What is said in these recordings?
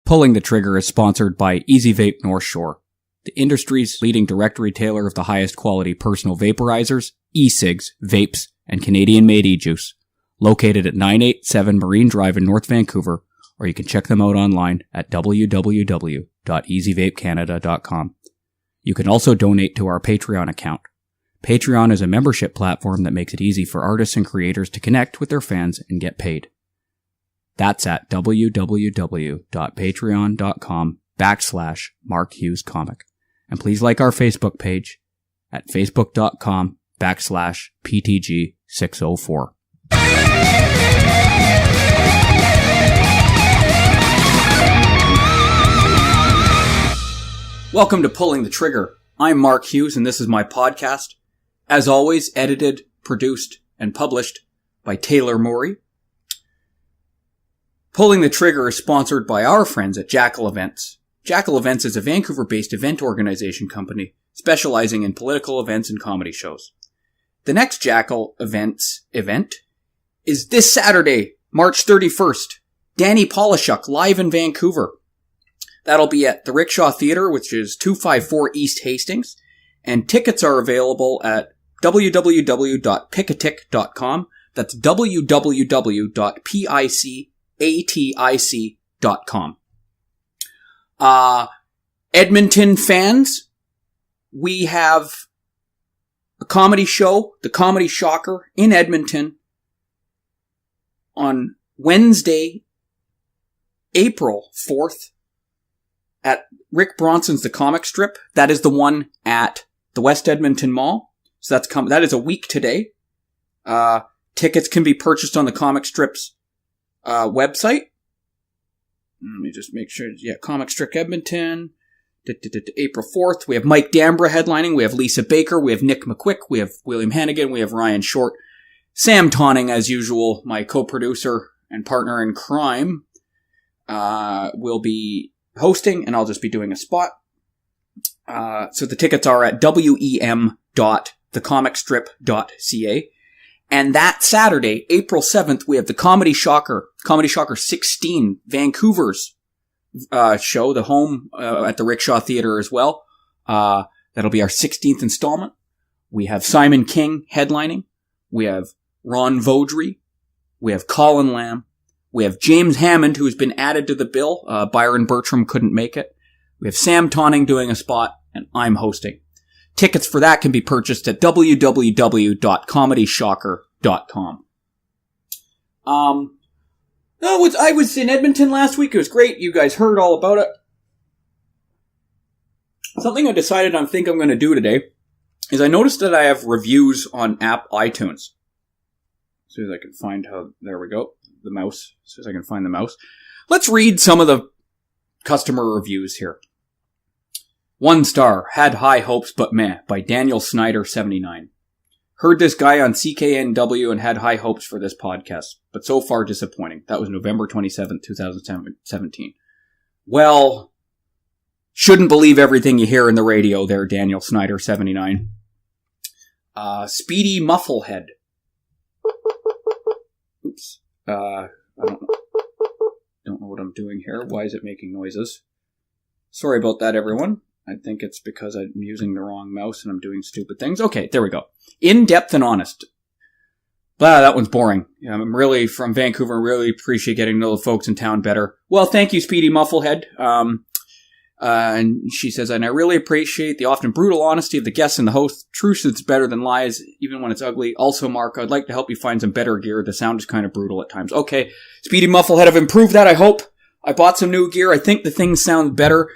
Pulling the Trigger is sponsored by Easy Vape North Shore, the industry's leading direct retailer of the highest quality personal vaporizers, e-cigs, vapes, and Canadian-made e-juice. Located at 987 Marine Drive in North Vancouver, or you can check them out online at www.easyvapecanada.com. You can also donate to our Patreon account. Patreon is a membership platform that makes it easy for artists and creators to connect with their fans and get paid. That's at www.patreon.com/MarkHughesComic. And please like our Facebook page at facebook.com/PTG604. Welcome to Pulling the Trigger. I'm Mark Hughes and this is my podcast. As always, edited, produced, and published by Taylor Morey. Pulling the Trigger is sponsored by our friends at Jackal Events. Jackal Events is a Vancouver-based event organization company specializing in political events and comedy shows. The next Jackal Events event is this Saturday, March 31st. Danny Polischchuk live in Vancouver. That'll be at the Rickshaw Theatre, which is 254 East Hastings, and tickets are available at www.picatic.com. That's www.picatic.com. Edmonton fans, we have a comedy show, The Comedy Shocker, in Edmonton on Wednesday, April 4th at Rick Bronson's The Comic Strip. That is the one at the West Edmonton Mall. So that is a week today. Tickets can be purchased on the Comic Strip's website. Let me just make sure. Yeah, Comic Strip Edmonton. April 4th. We have Mike Dambra headlining. We have Lisa Baker. We have Nick McQuick. We have William Hannigan. We have Ryan Short. Sam Tonning, as usual, my co-producer and partner in crime, will be hosting, and I'll just be doing a spot. So the tickets are at wem.thecomicstrip.ca. And that Saturday, April 7th, we have the Comedy Shocker 16, Vancouver's show, the home at the Rickshaw Theatre as well. That'll be our 16th installment. We have Simon King headlining. We have Ron Vaudry. We have Colin Lamb. We have James Hammond, who has been added to the bill. Byron Bertram couldn't make it. We have Sam Tonning doing a spot, and I'm hosting. Tickets for that can be purchased at www.comedyshocker.com. I was in Edmonton last week. It was great. You guys heard all about it. Something I decided I think I'm going to do today is I noticed that I have reviews on app iTunes. As soon as I can find there we go. The mouse. As soon as I can find the mouse. Let's read some of the customer reviews here. 1 star, had high hopes but meh, by Daniel Snyder 79. Heard this guy on CKNW and had high hopes for this podcast, but so far disappointing. That was November 27th, 2017. Well, shouldn't believe everything you hear in the radio there, Daniel Snyder 79. Speedy Mufflehead. Oops. I don't know what I'm doing here. Why is it making noises? Sorry about that, everyone. I think it's because I'm using the wrong mouse and I'm doing stupid things. Okay, there we go. In-depth and honest. That one's boring. I'm really from Vancouver. Really appreciate getting to know the folks in town better. Well, thank you, Speedy Mufflehead. And she says, and I really appreciate the often brutal honesty of the guests and the host. Truth is better than lies, even when it's ugly. Also, Mark, I'd like to help you find some better gear. The sound is kind of brutal at times. Okay, Speedy Mufflehead, I've improved that, I hope. I bought some new gear. I think the things sound better.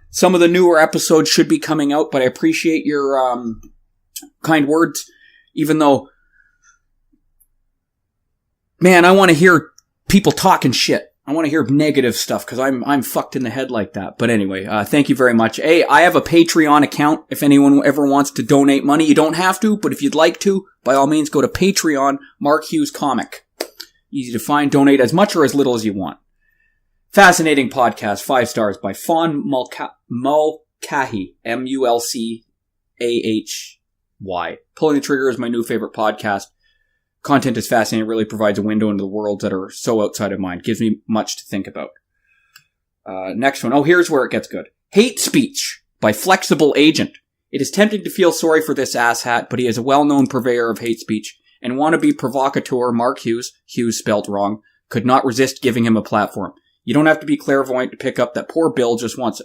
Some of the newer episodes should be coming out, but I appreciate your kind words, even though, man, I want to hear people talking shit. I want to hear negative stuff because I'm fucked in the head like that. But anyway, thank you very much. Hey, I have a Patreon account. If anyone ever wants to donate money, you don't have to, but if you'd like to, by all means, go to Patreon, Mark Hughes Comic. Easy to find. Donate as much or as little as you want. Fascinating podcast, 5 stars by Fawn Mulcahy, Mulcahy. Pulling the Trigger is my new favorite podcast. Content is fascinating. It really provides a window into the worlds that are so outside of mine. Gives me much to think about. Next one. Oh, here's where it gets good. Hate Speech by Flexible Agent. It is tempting to feel sorry for this asshat, but he is a well-known purveyor of hate speech, and wannabe provocateur Mark Hughes spelled wrong, could not resist giving him a platform. You don't have to be clairvoyant to pick up that poor Bill just wants,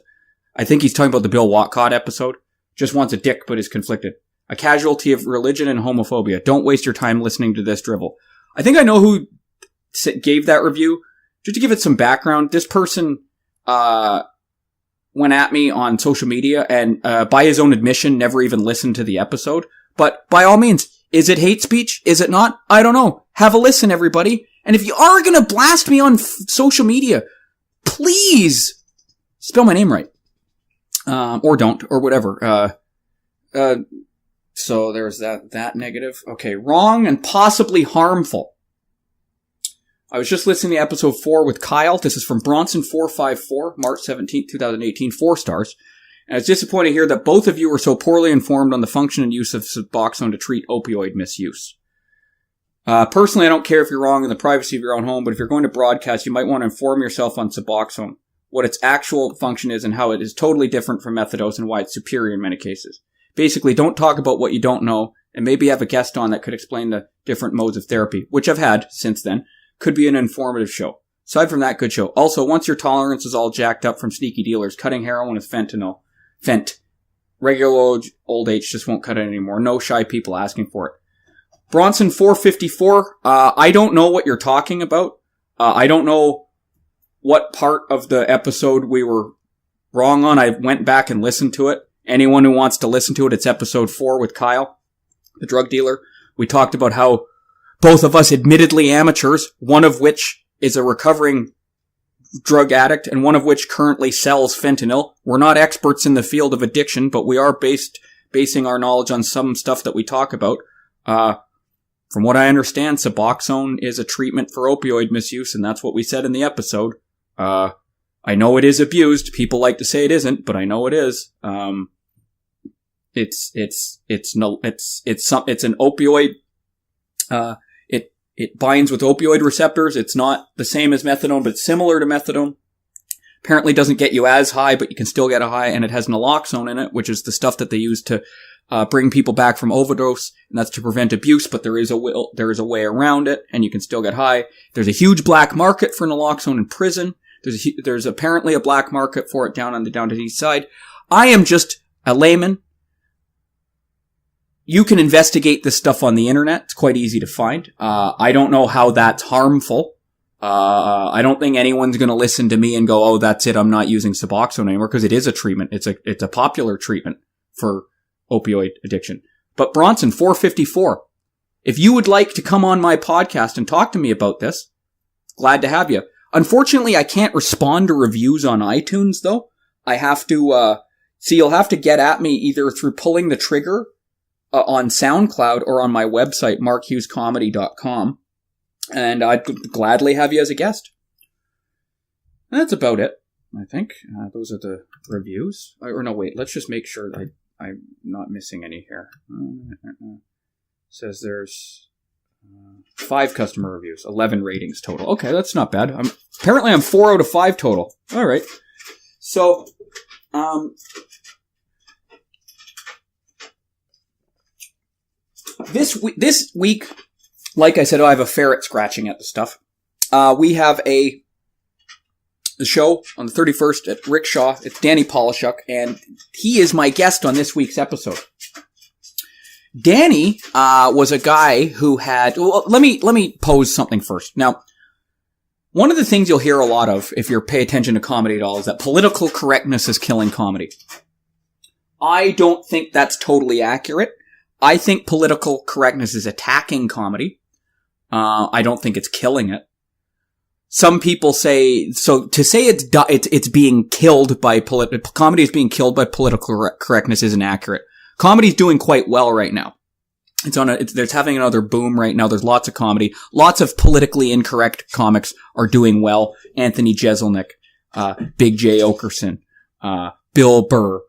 I think he's talking about the Bill Watcott episode, just wants a dick but is conflicted. A casualty of religion and homophobia. Don't waste your time listening to this drivel. I think I know who gave that review. Just to give it some background, this person went at me on social media and, by his own admission, never even listened to the episode. But by all means, is it hate speech? Is it not? I don't know. Have a listen, everybody. And if you are going to blast me on social media, please spell my name right. Or don't, or whatever. So there's that negative. Okay, wrong and possibly harmful. I was just listening to episode 4 with Kyle. This is from Bronson454, March 17th, 2018, 4 stars. And it's disappointing to hear that both of you are so poorly informed on the function and use of Suboxone to treat opioid misuse. Personally, I don't care if you're wrong in the privacy of your own home, but if you're going to broadcast, you might want to inform yourself on Suboxone, what its actual function is and how it is totally different from methadose and why it's superior in many cases. Basically, don't talk about what you don't know, and maybe have a guest on that could explain the different modes of therapy, which I've had since then. Could be an informative show. Aside from that, good show. Also, once your tolerance is all jacked up from sneaky dealers, cutting heroin with Fent. Regular old H just won't cut it anymore. No shy people asking for it. Bronson454, I don't know what you're talking about. I don't know what part of the episode we were wrong on. I went back and listened to it. Anyone who wants to listen to it, it's episode 4 with Kyle, the drug dealer. We talked about how both of us admittedly amateurs, one of which is a recovering drug addict and one of which currently sells fentanyl. We're not experts in the field of addiction, but we are basing our knowledge on some stuff that we talk about. From what I understand, Suboxone is a treatment for opioid misuse, and that's what we said in the episode. I know it is abused. People like to say it isn't, but I know it is. It's an opioid. It binds with opioid receptors. It's not the same as methadone, but similar to methadone. Apparently doesn't get you as high, but you can still get a high, and it has naloxone in it, which is the stuff that they use to bring people back from overdose, and that's to prevent abuse, but there is a way around it, and you can still get high. There's a huge black market for naloxone in prison. There's apparently a black market for it down to the east side. I am just a layman. You can investigate this stuff on the internet. It's quite easy to find. I don't know how that's harmful. I don't think anyone's going to listen to me and go, "Oh, that's it. I'm not using Suboxone anymore," because it is a treatment. It's a popular treatment for opioid addiction. But Bronson 454, if you would like to come on my podcast and talk to me about this, glad to have you. Unfortunately, I can't respond to reviews on iTunes though. I have to, you'll have to get at me either through pulling the trigger on SoundCloud or on my website, markhughescomedy.com. And I'd gladly have you as a guest. And that's about it, I think. Those are the reviews. Or no, wait, let's just make sure that I'm not missing any here. Says there's 5 customer reviews, 11 ratings total. Okay, that's not bad. Apparently I'm 4 out of 5 total. All right. So, this week, like I said, I have a ferret scratching at the stuff. We have the show on the 31st at Rickshaw. It's Danny Polishchuk, and he is my guest on this week's episode. Danny was a guy who had... Well, let me pose something first. Now, one of the things you'll hear a lot of, if you pay attention to comedy at all, is that political correctness is killing comedy. I don't think that's totally accurate. I think political correctness is attacking comedy. I don't think it's killing it. Some people say, so to say it's being killed by comedy is being killed by political correctness isn't accurate. Comedy's doing quite well right now. There's having another boom right now. There's lots of comedy. Lots of politically incorrect comics are doing well. Anthony Jeselnik, Big J. Okerson, Bill Burr,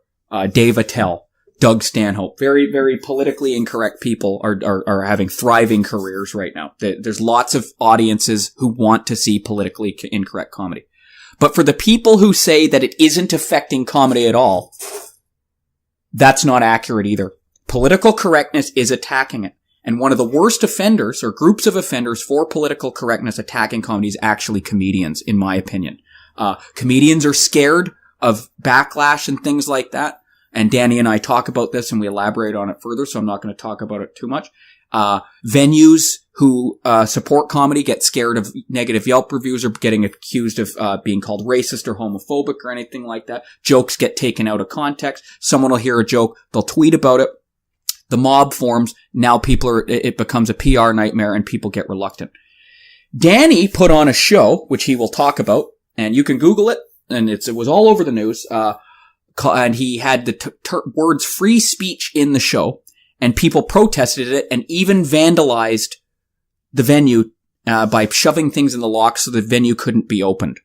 Dave Attell, Doug Stanhope. Very, very politically incorrect people are having thriving careers right now. There's lots of audiences who want to see politically incorrect comedy. But for the people who say that it isn't affecting comedy at all, that's not accurate either. Political correctness is attacking it. And one of the worst offenders, or groups of offenders for political correctness attacking comedy, is actually comedians, in my opinion. Comedians are scared of backlash and things like that. And Danny and I talk about this and we elaborate on it further, so I'm not going to talk about it too much. Venues who support comedy get scared of negative Yelp reviews or getting accused of being called racist or homophobic or anything like that. Jokes get taken out of context. Someone will hear a joke, they'll tweet about it. The mob forms. Now it becomes a PR nightmare and people get reluctant. Danny put on a show, which he will talk about, and you can Google it, and it was all over the news, and he had the words free speech in the show, and people protested it and even vandalized the venue by shoving things in the lock so the venue couldn't be opened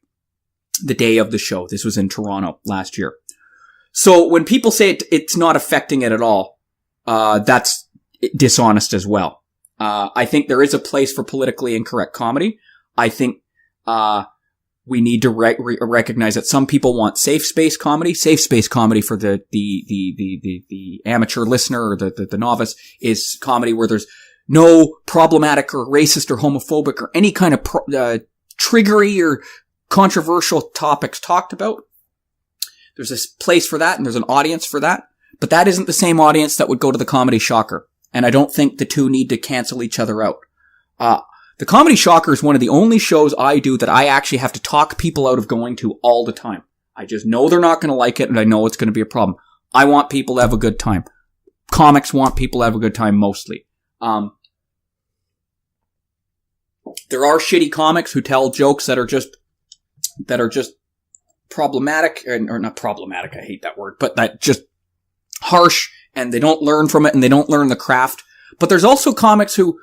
the day of the show. This was in Toronto last year. So when people say it's not affecting it at all, that's dishonest as well. I think there is a place for politically incorrect comedy. I think we need to recognize that some people want safe space comedy. Safe space comedy for the amateur listener or the novice is comedy where there's no problematic or racist or homophobic or any kind of triggery or controversial topics talked about. There's a place for that and there's an audience for that. But that isn't the same audience that would go to the Comedy Shocker. And I don't think the two need to cancel each other out. The Comedy Shocker is one of the only shows I do that I actually have to talk people out of going to all the time. I just know they're not going to like it and I know it's going to be a problem. I want people to have a good time. Comics want people to have a good time mostly. There are shitty comics who tell jokes that are just problematic, or not problematic, I hate that word, but that just harsh, and they don't learn from it and they don't learn the craft. But there's also comics who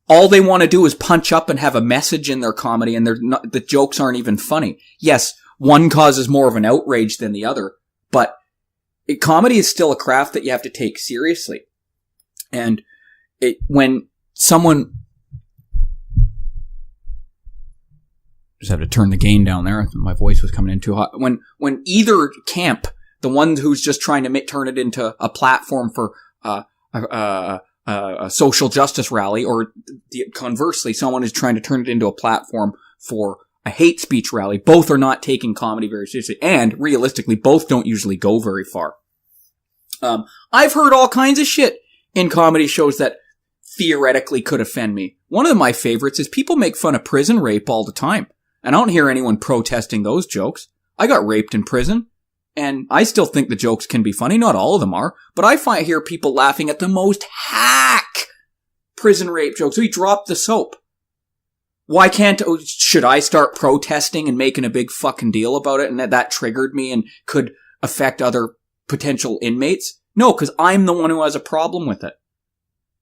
all they want to do is punch up and have a message in their comedy, and the jokes aren't even funny. Yes, one causes more of an outrage than the other, but comedy is still a craft that you have to take seriously. And when someone, just have to turn the gain down there. My voice was coming in too hot. When either camp, the one who's just trying to turn it into a platform for a social justice rally, or conversely, someone is trying to turn it into a platform for a hate speech rally, both are not taking comedy very seriously, and realistically, both don't usually go very far. I've heard all kinds of shit in comedy shows that theoretically could offend me. One of my favorites is people make fun of prison rape all the time, and I don't hear anyone protesting those jokes. I got raped in prison. And I still think the jokes can be funny. Not all of them are. But I hear people laughing at the most hack prison rape jokes. So he dropped the soap. Why should I start protesting and making a big fucking deal about it? And that triggered me and could affect other potential inmates? No, because I'm the one who has a problem with it.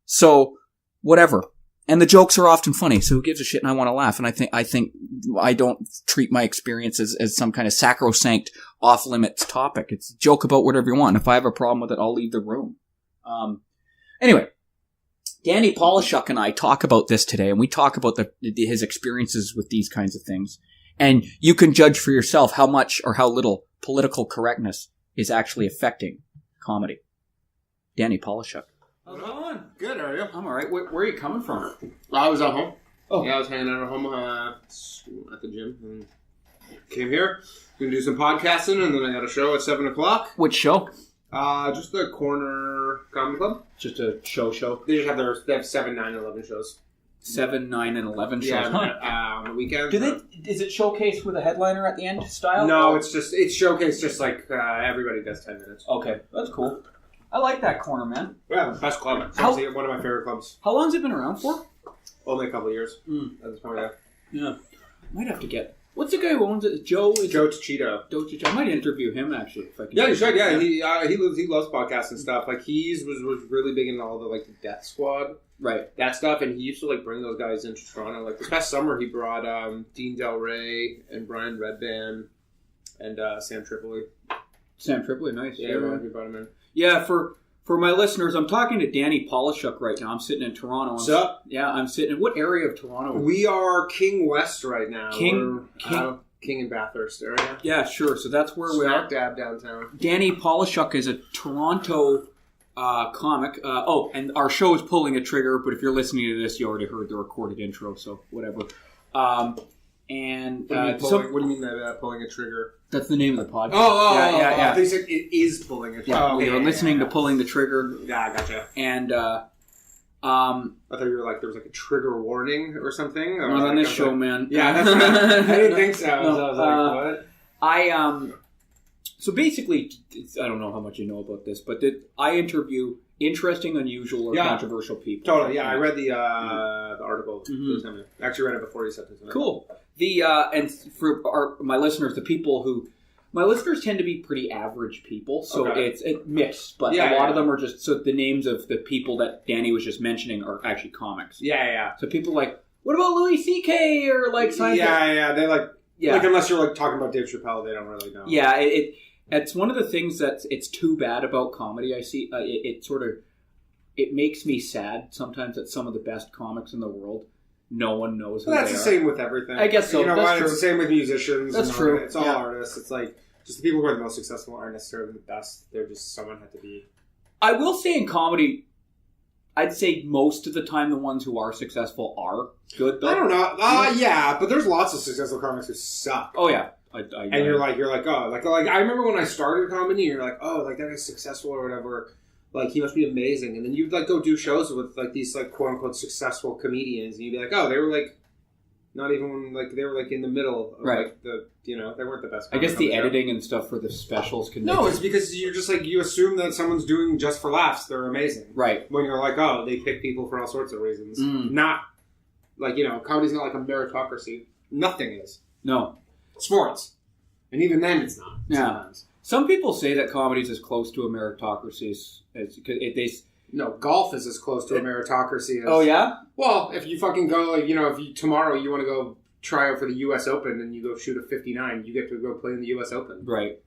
So, whatever. And the jokes are often funny, so who gives a shit, and I want to laugh. And I think I don't treat my experience as some kind of sacrosanct, off-limits topic. It's a joke about whatever you want. If I have a problem with it, I'll leave the room. Anyway, Danny Polischuk and I talk about this today, and we talk about his experiences with these kinds of things. And you can judge for yourself how much or how little political correctness is actually affecting comedy. Danny Polischuk. How's it going? Good, how are you? I'm alright. Where are you coming from? I was at home. Oh. Yeah, I was hanging out at home at the gym. And came here. Gonna do some podcasting, and then I got a show at 7 o'clock. Which show? Just the Corner Comedy Club. Just a show. They have 7, 9, 11 shows. 7, 9, and 11 shows. Yeah, on the weekends. Is it showcase with a headliner at the end style? No, it's showcase just like everybody does 10 minutes. Okay, that's cool. I like that corner, man. Yeah, best club. It's one of my favorite clubs. How long has it been around for? Only a couple of years. At this point, yeah. Might have to get. What's the guy who owns it? Joe Chito. I might interview him actually. If I can. Yeah, you should. Yeah, he loves podcasts and stuff. Like was really big into all the the Death Squad, right? That stuff, and he used to bring those guys into Toronto. Like this past summer, he brought Dean Del Rey and Brian Redband and Sam Tripoli. Sam Tripoli, nice. Yeah, he brought him in. Yeah, for my listeners, I'm talking to Danny Polischuk right now. I'm sitting in Toronto. What's up? Yeah, I'm sitting in what area of Toronto? We are King West right now. King King and Bathurst area. Yeah, sure. So that's where we are. Smack dab downtown. Danny Polischchuk is a Toronto comic. And our show is Pulling a Trigger, but if you're listening to this, you already heard the recorded intro, so whatever. What do you mean by pulling a trigger? That's the name of the podcast. Yeah. I think it is pulling a trigger. Yeah, we are listening to Pulling the Trigger. Yeah, I gotcha. And I thought you were like there was like a trigger warning or something. Not on this show, man. Yeah, that's right. I didn't think so. No, so I was like, what? So basically, I don't know how much you know about this, but I interview interesting, unusual, or controversial people. Totally, yeah. I read the article. Mm-hmm. I actually read it before you said this. Cool. And for my listeners, my listeners tend to be pretty average people, so it's mixed, but a lot of them are just, so the names of the people that Danny was just mentioning are actually comics. Yeah. So people like, what about Louis C.K. or like Seinfeld? Yeah, they like unless you're like talking about Dave Chappelle, they don't really know. Yeah, it's one of the things it's too bad about comedy. I see it makes me sad sometimes that some of the best comics in the world, no one knows who they are. That's the same with everything. I guess so. You know that's what? true. It's the same with musicians. That's true. It's all artists. It's like just the people who are the most successful aren't necessarily the best. They're just someone had to be. I will say in comedy, I'd say most of the time the ones who are successful are good. Though. I don't know. Yeah, but there's lots of successful comics who suck. Oh yeah. You're like oh like I remember when I started comedy, you're like, oh, like that guy's successful or whatever. Like he must be amazing, and then you'd like go do shows with like these like quote unquote successful comedians, and you'd be like, oh, they were like not even like they were like in the middle, of, like the they weren't the best. I guess the editing and stuff for the specials can. No, it's because you're just like you assume that someone's doing just for laughs. They're amazing, right? When you're like, oh, they pick people for all sorts of reasons, not like comedy's not like a meritocracy. Nothing is. No, sports. And even then, it's not. Yeah. Sometimes. Some people say that comedy's as close to a meritocracy as No, golf is as close to a meritocracy as... Oh, yeah? Well, if you fucking go, if tomorrow you want to go try out for the U.S. Open and you go shoot a 59, you get to go play in the U.S. Open. Right.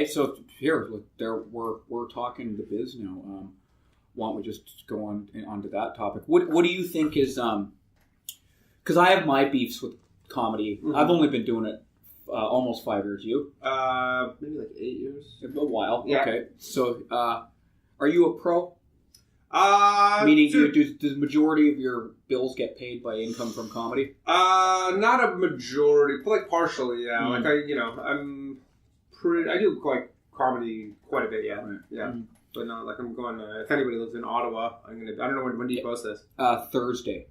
So here, we're talking the biz now. Why don't we just go onto that topic? What do you think is... Because I have my beefs with comedy. Mm-hmm. I've only been doing it almost 5 years. You? Maybe like 8 years. A while. Yeah. Okay. So, are you a pro? Meaning, does the majority of your bills get paid by income from comedy? Not a majority, but like partially. Yeah. Mm. Like I do like comedy quite a bit. Yeah. Right. Yeah. Mm. But no, like I'm going. If anybody lives in Ottawa, I don't know when do you post this? Thursday.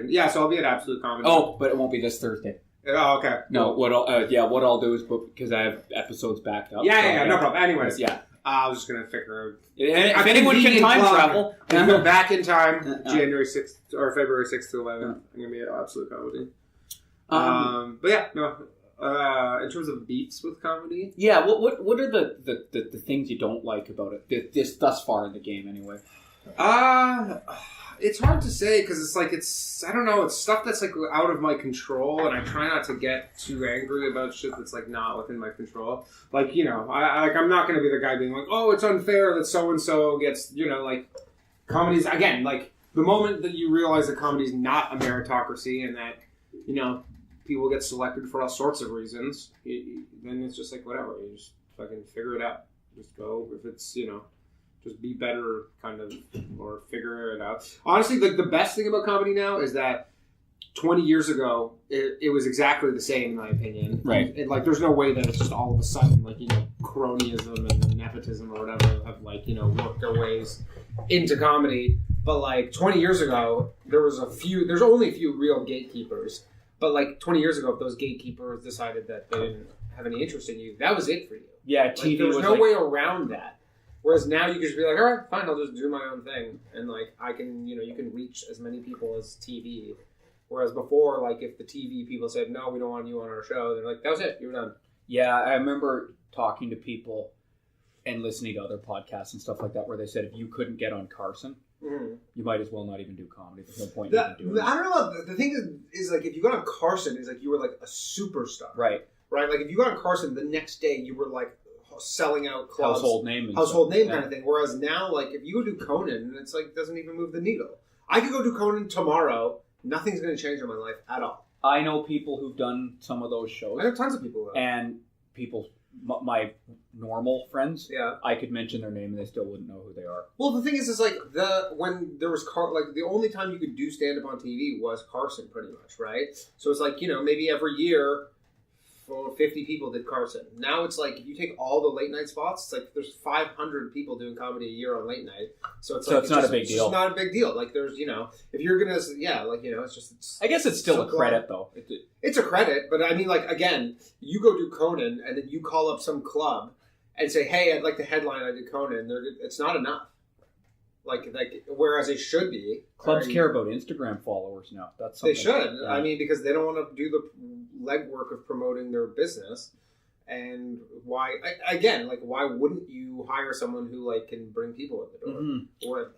Yeah. So I'll be at Absolute Comedy. Oh, but it won't be this Thursday. Oh, okay. No, what I'll do is, because I have episodes backed up. Yeah, no problem. Anyways, yeah. I was just going to figure... If anyone can time travel... I go back in time, January 6th, or February 6th to 11th. I'm going to be at Absolute Comedy. But yeah, no. In terms of beats with comedy... Yeah, what are the things you don't like about it? This thus far in the game, anyway. It's hard to say because it's I don't know, it's stuff that's like out of my control, and I try not to get too angry about shit that's like not within my control. Like I'm not going to be the guy being like, oh, it's unfair that so and so gets like comedies again. Like the moment that you realize that comedy's not a meritocracy and that people get selected for all sorts of reasons, then it's just like whatever. You just fucking figure it out. Just go if it's just be better, kind of, or figure it out. Honestly, like the best thing about comedy now is that 20 years ago, it was exactly the same, in my opinion. Right. And like, there's no way that it's just all of a sudden, like, cronyism and nepotism or whatever have, like, worked their ways into comedy. But like 20 years ago, there's only a few real gatekeepers. But like 20 years ago, if those gatekeepers decided that they didn't have any interest in you, that was it for you. Yeah, TV there was no way around that. Whereas now you can just be like, all right, fine, I'll just do my own thing. And like, I can, you can reach as many people as TV. Whereas before, like, if the TV people said, no, we don't want you on our show, they're like, that was it, you were done. Yeah, I remember talking to people and listening to other podcasts and stuff like that where they said if you couldn't get on Carson, you might as well not even do comedy. There's no point in even doing it. I don't know, the thing is like, if you got on Carson, it's like you were like a superstar. Right. Right? Like, if you got on Carson, the next day you were like, selling out clubs, household name kind of thing. Whereas now, like, if you go do Conan, it's like doesn't even move the needle. I could go do Conan tomorrow. Nothing's going to change in my life at all. I know people who've done some of those shows. I know tons of people. And people, my normal friends, yeah, I could mention their name and they still wouldn't know who they are. Well, the thing is like when there was the only time you could do stand up on TV was Carson, pretty much, right? So it's like, maybe every year. 50 people did Carson. Now it's like if you take all the late night spots, it's like there's 500 people doing comedy a year on late night. So it's not a big deal. It's not a big deal. Like there's if you're gonna it's just I guess it's still a credit though. It's a credit, but I mean like again, you go do Conan and then you call up some club and say, hey, I'd like to headline. I did Conan. It's not enough. Like whereas it should be. Clubs care about Instagram followers now. That's something they should. Yeah. I mean, because they don't want to do the legwork of promoting their business. And why wouldn't you hire someone who can bring people in the door? Mm-hmm. Or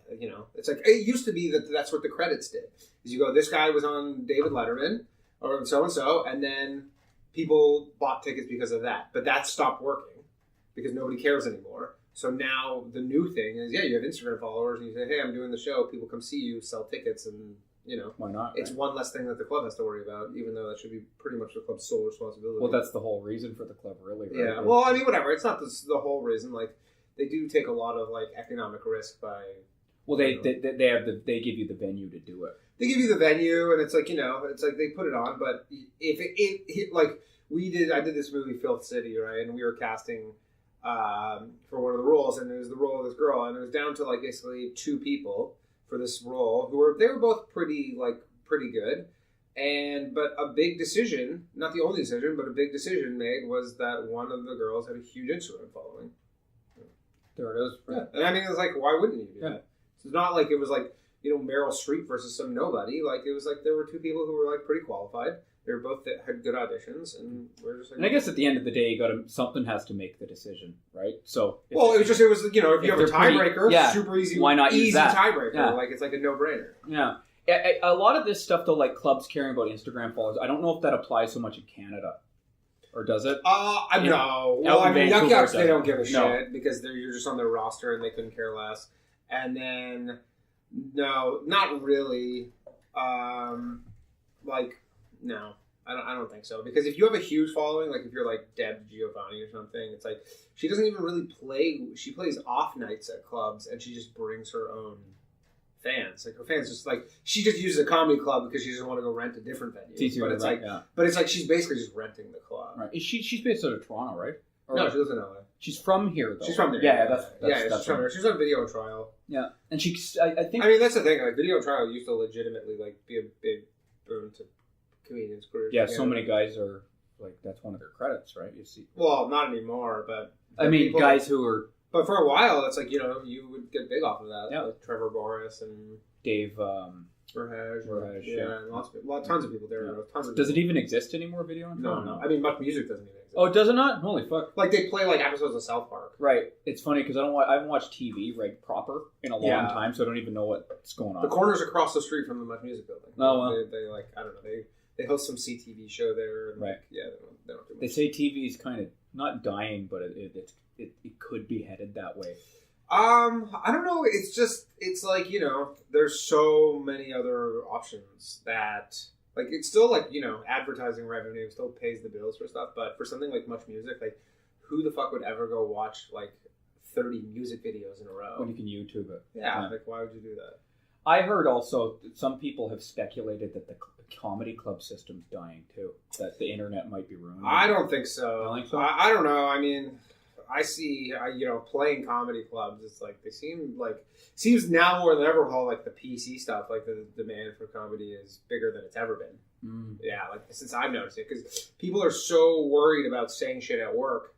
it's like it used to be that's what the credits did. Is you go, this guy was on David Letterman or so and so, and then people bought tickets because of that. But that stopped working because nobody cares anymore. So now the new thing is, you have Instagram followers, and you say, hey, I'm doing the show. People come see you, sell tickets, and, why not? It's one less thing that the club has to worry about, even though that should be pretty much the club's sole responsibility. Well, that's the whole reason for the club, really, right? Yeah, well, I mean, whatever. It's not the whole reason. They do take a lot of, economic risk by... Well, they give you the venue to do it. They give you the venue, and it's it's like they put it on, but if I did this movie, Filth City, right, and we were casting... for one of the roles, and it was the role of this girl, and it was down to basically 2 people for this role they were both pretty good, but a big decision, not the only decision, but a big decision made was that one of the girls had a huge Instagram following. There it is. Yeah. And I mean, it's why wouldn't you do that? It's not like it was Meryl Streep versus some nobody. It was there were 2 people who were pretty qualified. They were both that had good auditions, and we're just and I guess at the end of the day, something has to make the decision, right? So, it was if you have a tiebreaker, super easy. Why not use that? Tiebreaker? Yeah. It's like a no-brainer. Yeah, a lot of this stuff though, clubs caring about Instagram followers. I don't know if that applies so much in Canada, or does it? No. Well, I mean, Yuck Yucks, they don't give a shit because you're just on their roster and they couldn't care less. And then, no, not really. No, I don't think so. Because if you have a huge following, if you're Deb Giovanni or something, it's she doesn't even really play. She plays off nights at clubs, and she just brings her own fans. Her fans just she just uses a comedy club because she doesn't want to go rent a different venue. It's easier but it's she's basically just renting the club. Right? She's based out of Toronto, right? No, she lives in LA. She's from here, though. She's from there. Yeah, she's from here. She's on Video Trial. Yeah, and I think. I mean, that's the thing. Video Trial used to legitimately be a big boon to comedians' careers. Yeah, so many guys are that's one of their credits, right? You see. Well, not anymore, but I mean, guys who are. But for a while, it's you would get big off of that. Yeah, Trevor Boris and Dave. Rahaj, yeah, and tons of people there. Yeah. Tons of Does people. it even exist anymore? Video on Trial? No. I mean, Much Music doesn't even exist. Oh, does it not? Holy fuck! They play episodes of South Park. Right. It's funny because I haven't watched TV proper in a long time, so I don't even know what's going on. The corner's across the street from the Much Music building. Oh well. They I don't know. They host some CTV show there. And right. They don't do much. They say TV is kind of not dying, but it could be headed that way. I don't know. It's just there's so many other options that it's still advertising revenue still pays the bills for stuff, but for something like Much Music, who the fuck would ever go watch 30 music videos in a row when you can YouTube it? Yeah. Why would you do that? I heard also that some people have speculated that the comedy club system's dying too, that the internet might be ruining it. I don't think so. You don't think so? I don't know. I mean, I see, playing comedy clubs. It's they seems now more than ever how the PC stuff, the demand for comedy is bigger than it's ever been. Mm. Yeah, since I've noticed it, because people are so worried about saying shit at work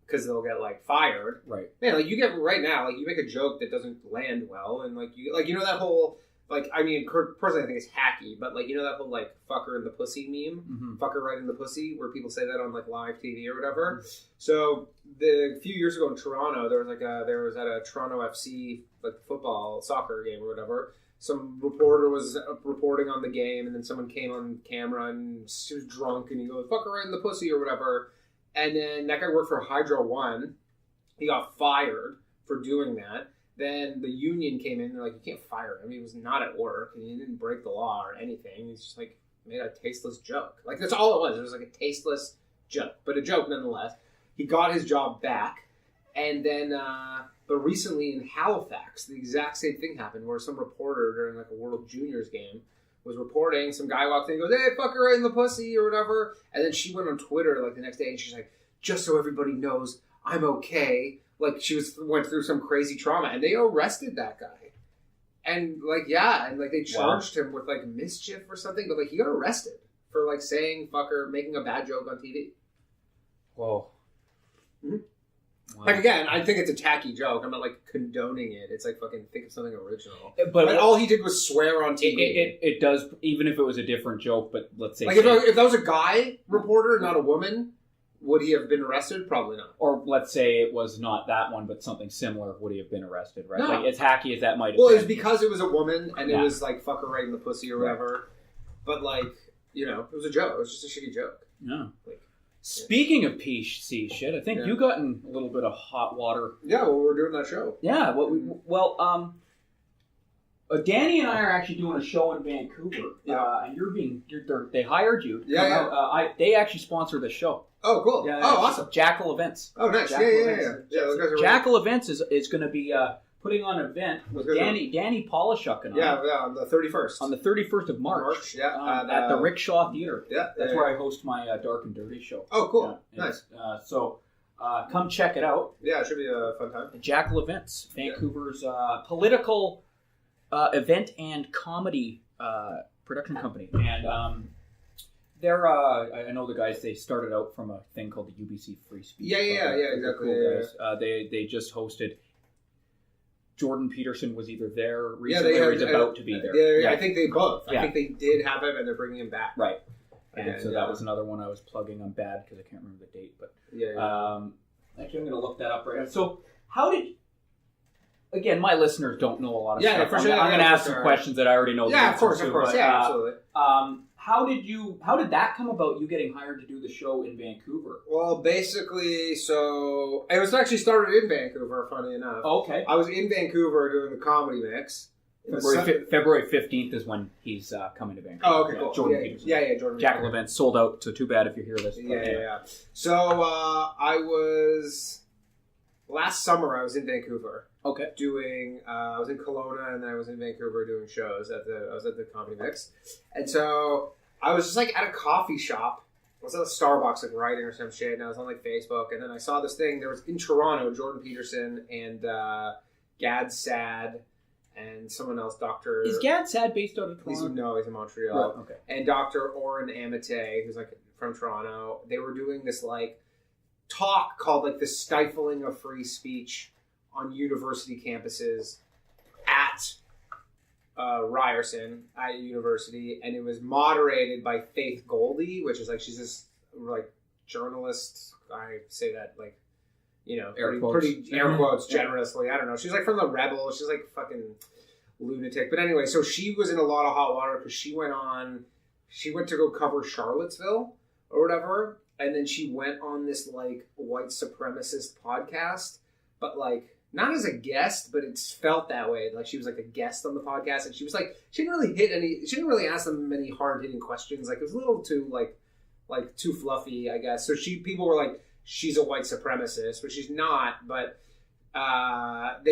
because they'll get fired. Right. Man, you get right now, you make a joke that doesn't land well, and that whole. Personally, I think it's hacky, but that whole fucker in the pussy meme, fucker right in the pussy, where people say that on live TV or whatever. Mm-hmm. So a few years ago in Toronto, there was at a Toronto FC football soccer game or whatever. Some reporter was reporting on the game, and then someone came on camera and she was drunk, and he goes fucker right in the pussy or whatever. And then that guy worked for Hydro One. He got fired for doing that. Then the union came in. They're you can't fire him. He was not at work, and he didn't break the law or anything. He's just made a tasteless joke. Like, that's all it was. It was like a tasteless joke, but a joke nonetheless. He got his job back, and then, but recently in Halifax, the exact same thing happened, where some reporter during like a World Juniors game was reporting, some guy walked in and goes, "Hey, fuck her right in the pussy," or whatever, and then she went on Twitter like the next day, and she's like, "Just so everybody knows, I'm okay." Like, went through some crazy trauma, and they arrested that guy. And, like, yeah, and, like, they charged him with, like, mischief or something, but, like, he got arrested for, like, saying fucker, making a bad joke on TV. Whoa. Mm-hmm. Wow. Like, again, I think it's a tacky joke. I'm not, like, condoning it. It's, like, fucking think of something original. But all he did was swear on TV. It does, even if it was a different joke, but let's say... Like, if that was a guy reporter, not a woman... Would he have been arrested? Probably not. Or let's say it was not that one, but something similar. Would he have been arrested, right? No. Like, as hacky as that might have been. Well, it's because it was a woman, and it was like, fuck her right in the pussy or whatever. Right. But, like, you know, it was a joke. It was just a shitty joke. Yeah. Like, speaking of PC shit, I think you got in a little bit of hot water. Yeah, well, we're doing that show. Yeah. Danny and I are actually doing a show in Vancouver. Yeah. And they hired you. Yeah. They actually sponsor the show. Oh, cool. Yeah, awesome. Jackal Events. Oh, nice. Yeah. Jackal Events is going to be putting on an event with Danny Polischchuk and I. Yeah, on the 31st. On the 31st of March. At the Rickshaw Theater. Yeah. That's where I host my Dark and Dirty show. Oh, cool. Nice. So come check it out. Yeah, it should be a fun time. Jackal Events, Vancouver's political event and comedy production company. And... They're, I know the guys, they started out from a thing called the UBC Free Speech. Yeah, exactly. Cool guys. They just hosted, Jordan Peterson was either there recently or he's about to be there. Yeah, I think they both. I think they did have him and they're bringing him back. Right. And so that was another one I was plugging. I'm bad because I can't remember the date. But actually, I'm going to look that up right now. So how did... Again, my listeners don't know a lot of stuff. For sure. I'm going to ask some questions that I already know. Yeah, of course. Yeah, absolutely. How did that come about, you getting hired to do the show in Vancouver? Well, basically, so it was actually started in Vancouver, funny enough. Oh, okay. I was in Vancouver doing the Comedy Mix. February 15th is when he's coming to Vancouver. Oh, okay, cool. Jordan Peterson. Yeah, Jordan. Jackal Events sold out, so too bad if you hear this. Yeah. So I was... Last summer, I was in Vancouver. Okay. Doing, I was in Kelowna and then I was in Vancouver doing shows I was at the Comedy Mix. And so I was just like at a coffee shop. I was at a Starbucks like writing or some shit and I was on like Facebook and then I saw this thing. There was in Toronto, Jordan Peterson and Gad Sad and someone else, Dr. Is Gad Sad based out of Toronto? No, he's in Montreal. Right, okay. And Dr. Oren Amate, who's like from Toronto. They were doing this like talk called like the stifling of free speech on university campuses at Ryerson at university, and it was moderated by Faith Goldie, which is like she's this like journalist. I say that like pretty air quotes generously. I don't know. She's like from the Rebel. She's like fucking lunatic. But anyway, so she was in a lot of hot water because she went to go cover Charlottesville or whatever. And then she went on this, like, white supremacist podcast, but, like, not as a guest, but it's felt that way. Like, she was, like, a guest on the podcast, and she was, like, she didn't really ask them many hard-hitting questions. Like, it was a little too, like too fluffy, I guess. So people were like, she's a white supremacist, but she's not, but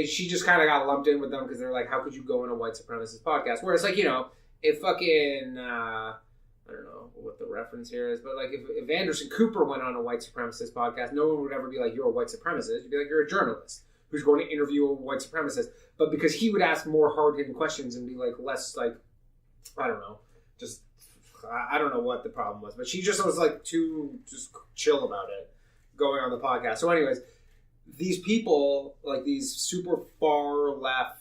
she just kind of got lumped in with them because they're like, how could you go on a white supremacist podcast? Whereas, like, if fucking... I don't know what the reference here is, but like if Anderson Cooper went on a white supremacist podcast, no one would ever be like, you're a white supremacist. You'd be like, you're a journalist who's going to interview a white supremacist. But because he would ask more hard-hitting questions and be like less like, I don't know, just, I don't know what the problem was. But she just was like too just chill about it going on the podcast. So anyways, these people, like these super far left,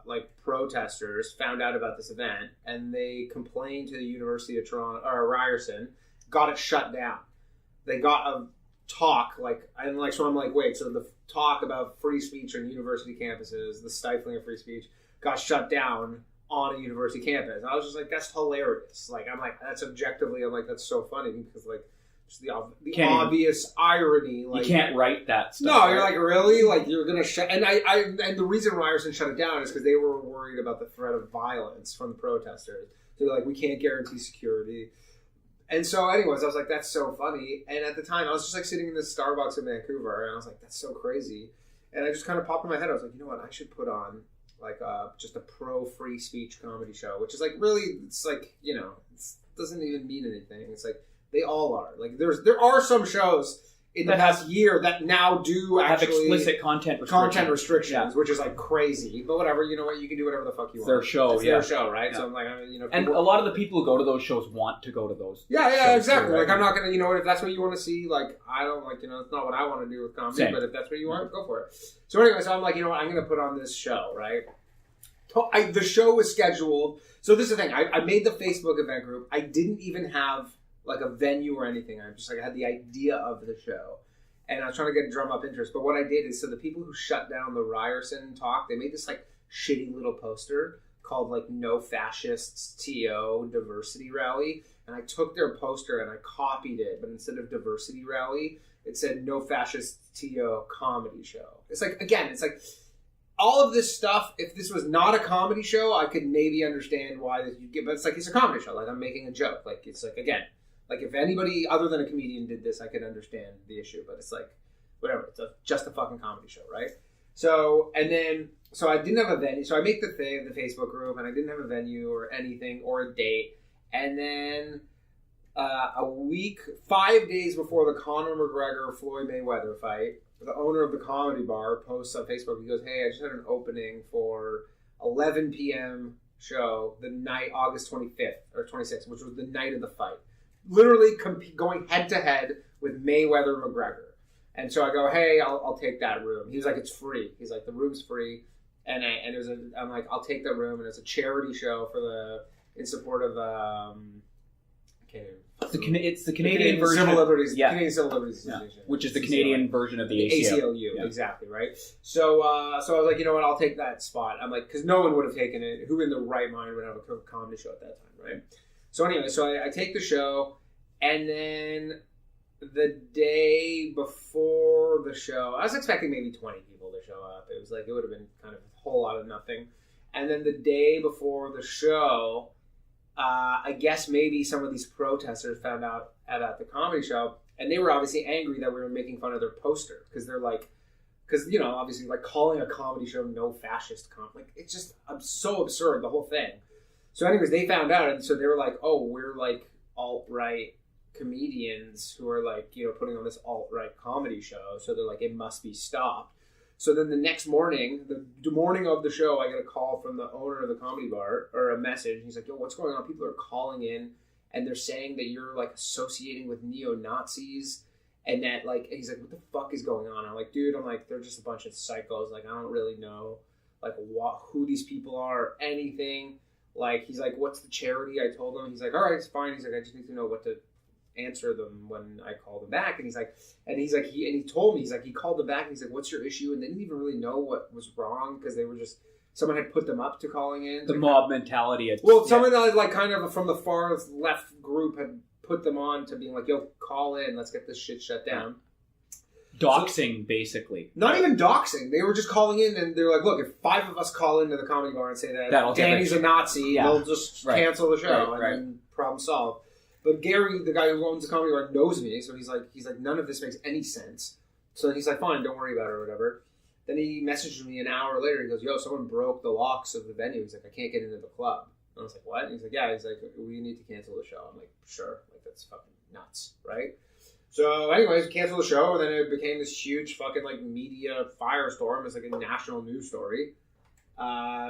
like protesters found out about this event and they complained to the University of Toronto or Ryerson, got it shut down. They got a talk so I'm like, wait, so the talk about free speech on university campuses, the stifling of free speech, got shut down on a university campus. And I was just like, that's hilarious. Like, I'm like, that's objectively, I'm like, that's so funny because like just the obvious irony. Like, you can't write that stuff. No, you're like, really? Like, you're going to shut... And and the reason Ryerson shut it down is because they were worried about the threat of violence from the protesters. they're like, we can't guarantee security. And so, anyways, I was like, that's so funny. And at the time, I was just like sitting in this Starbucks in Vancouver, and I was like, that's so crazy. And I just kind of popped in my head. I was like, you know what? I should put on like just a pro free speech comedy show, which is like really, it's like, you know, it doesn't even mean anything. It's like they all are. Like there are some shows in the past year that now do actually have explicit content restrictions, which is like crazy. But whatever, you know what? You can do whatever the fuck you want. Their show, it's their show, right? Yeah. So I'm like, you know, and a lot of the people who go to those shows want to go to those. Yeah, exactly. Too, right? Like I'm not gonna, you know, if that's what you want to see, like I don't like, you know, it's not what I want to do with comedy. Same. But if that's what you want, go for it. So anyway, so I'm like, you know what? I'm gonna put on this show, right? The show was scheduled. So this is the thing. I made the Facebook event group. I didn't even have like a venue or anything. I just like I had the idea of the show. And I was trying to get drum up interest. But what I did is, so the people who shut down the Ryerson talk, they made this like shitty little poster called like No Fascists TO Diversity Rally. And I took their poster and I copied it. But instead of Diversity Rally, it said No Fascists TO Comedy Show. It's like, again, it's like all of this stuff, if this was not a comedy show, I could maybe understand why this you'd get. But it's like, it's a comedy show. Like I'm making a joke. Like it's like, again, like, if anybody other than a comedian did this, I could understand the issue. But it's like, whatever. It's just a fucking comedy show, right? So, and then, so I didn't have a venue. So I make the thing, the Facebook group, and I didn't have a venue or anything or a date. And then a week, 5 days before the Conor McGregor-Floyd Mayweather fight, the owner of the comedy bar posts on Facebook. He goes, hey, I just had an opening for 11 p.m. show the night, August 25th or 26th, which was the night of the fight. Literally going head to head with Mayweather McGregor. And so I go, hey, I'll take that room. He was like, it's free. He's like, the room's free. And I'm like, I'll take that room. And it's a charity show in support of it's the Canadian version Civil Liberties, Canadian Civil Liberties Association, which is the Canadian version of the ACLU. Exactly, right? So I was like, you know what, I'll take that spot. I'm like, because no one would have taken it. Who in the right mind would have a comedy show at that time, right? So anyway, I take the show, and then the day before the show, I was expecting maybe 20 people to show up. It was like, it would have been kind of a whole lot of nothing. And then the day before the show, I guess maybe some of these protesters found out about the comedy show, and they were obviously angry that we were making fun of their poster, because they're like, because, you know, obviously, like, calling a comedy show No Fascist like, it's just so absurd, the whole thing. So anyways, they found out, and so they were like, oh, we're like alt-right comedians who are like, you know, putting on this alt-right comedy show. So they're like, it must be stopped. So then the next morning, the morning of the show, I get a call from the owner of the comedy bar, or a message. He's like, yo, what's going on? People are calling in, and they're saying that you're like associating with neo-Nazis. And that, like, he's like, what the fuck is going on? I'm like, dude, they're just a bunch of psychos. Like, I don't really know, like, who these people are or anything. Like, he's like, what's the charity? I told him. He's like, all right, it's fine. He's like, I just need to know what to answer them when I call them back. And he told me, he's like, he called them back, and he's like, what's your issue? And they didn't even really know what was wrong, because they were just, someone had put them up to calling in. The mob mentality. Someone that, like, kind of from the far left group had put them on to being like, yo, call in, let's get this shit shut down. Doxing, basically. Not even doxing. They were just calling in, and they're like, look, if 5 of us call into the comedy bar and say that Danny's a Nazi, they'll just cancel the show, and then problem solved. But Gary, the guy who owns the comedy bar, knows me, so he's like, none of this makes any sense. So he's like, fine, don't worry about it or whatever. Then he messaged me an hour later. He goes, yo, someone broke the locks of the venue. He's like, I can't get into the club. And I was like, what? And he's like, yeah. He's like, we need to cancel the show. I'm like, sure. Like, that's fucking nuts, right? So anyways, cancel the show, and then it became this huge fucking, like, media firestorm. It's like a national news story.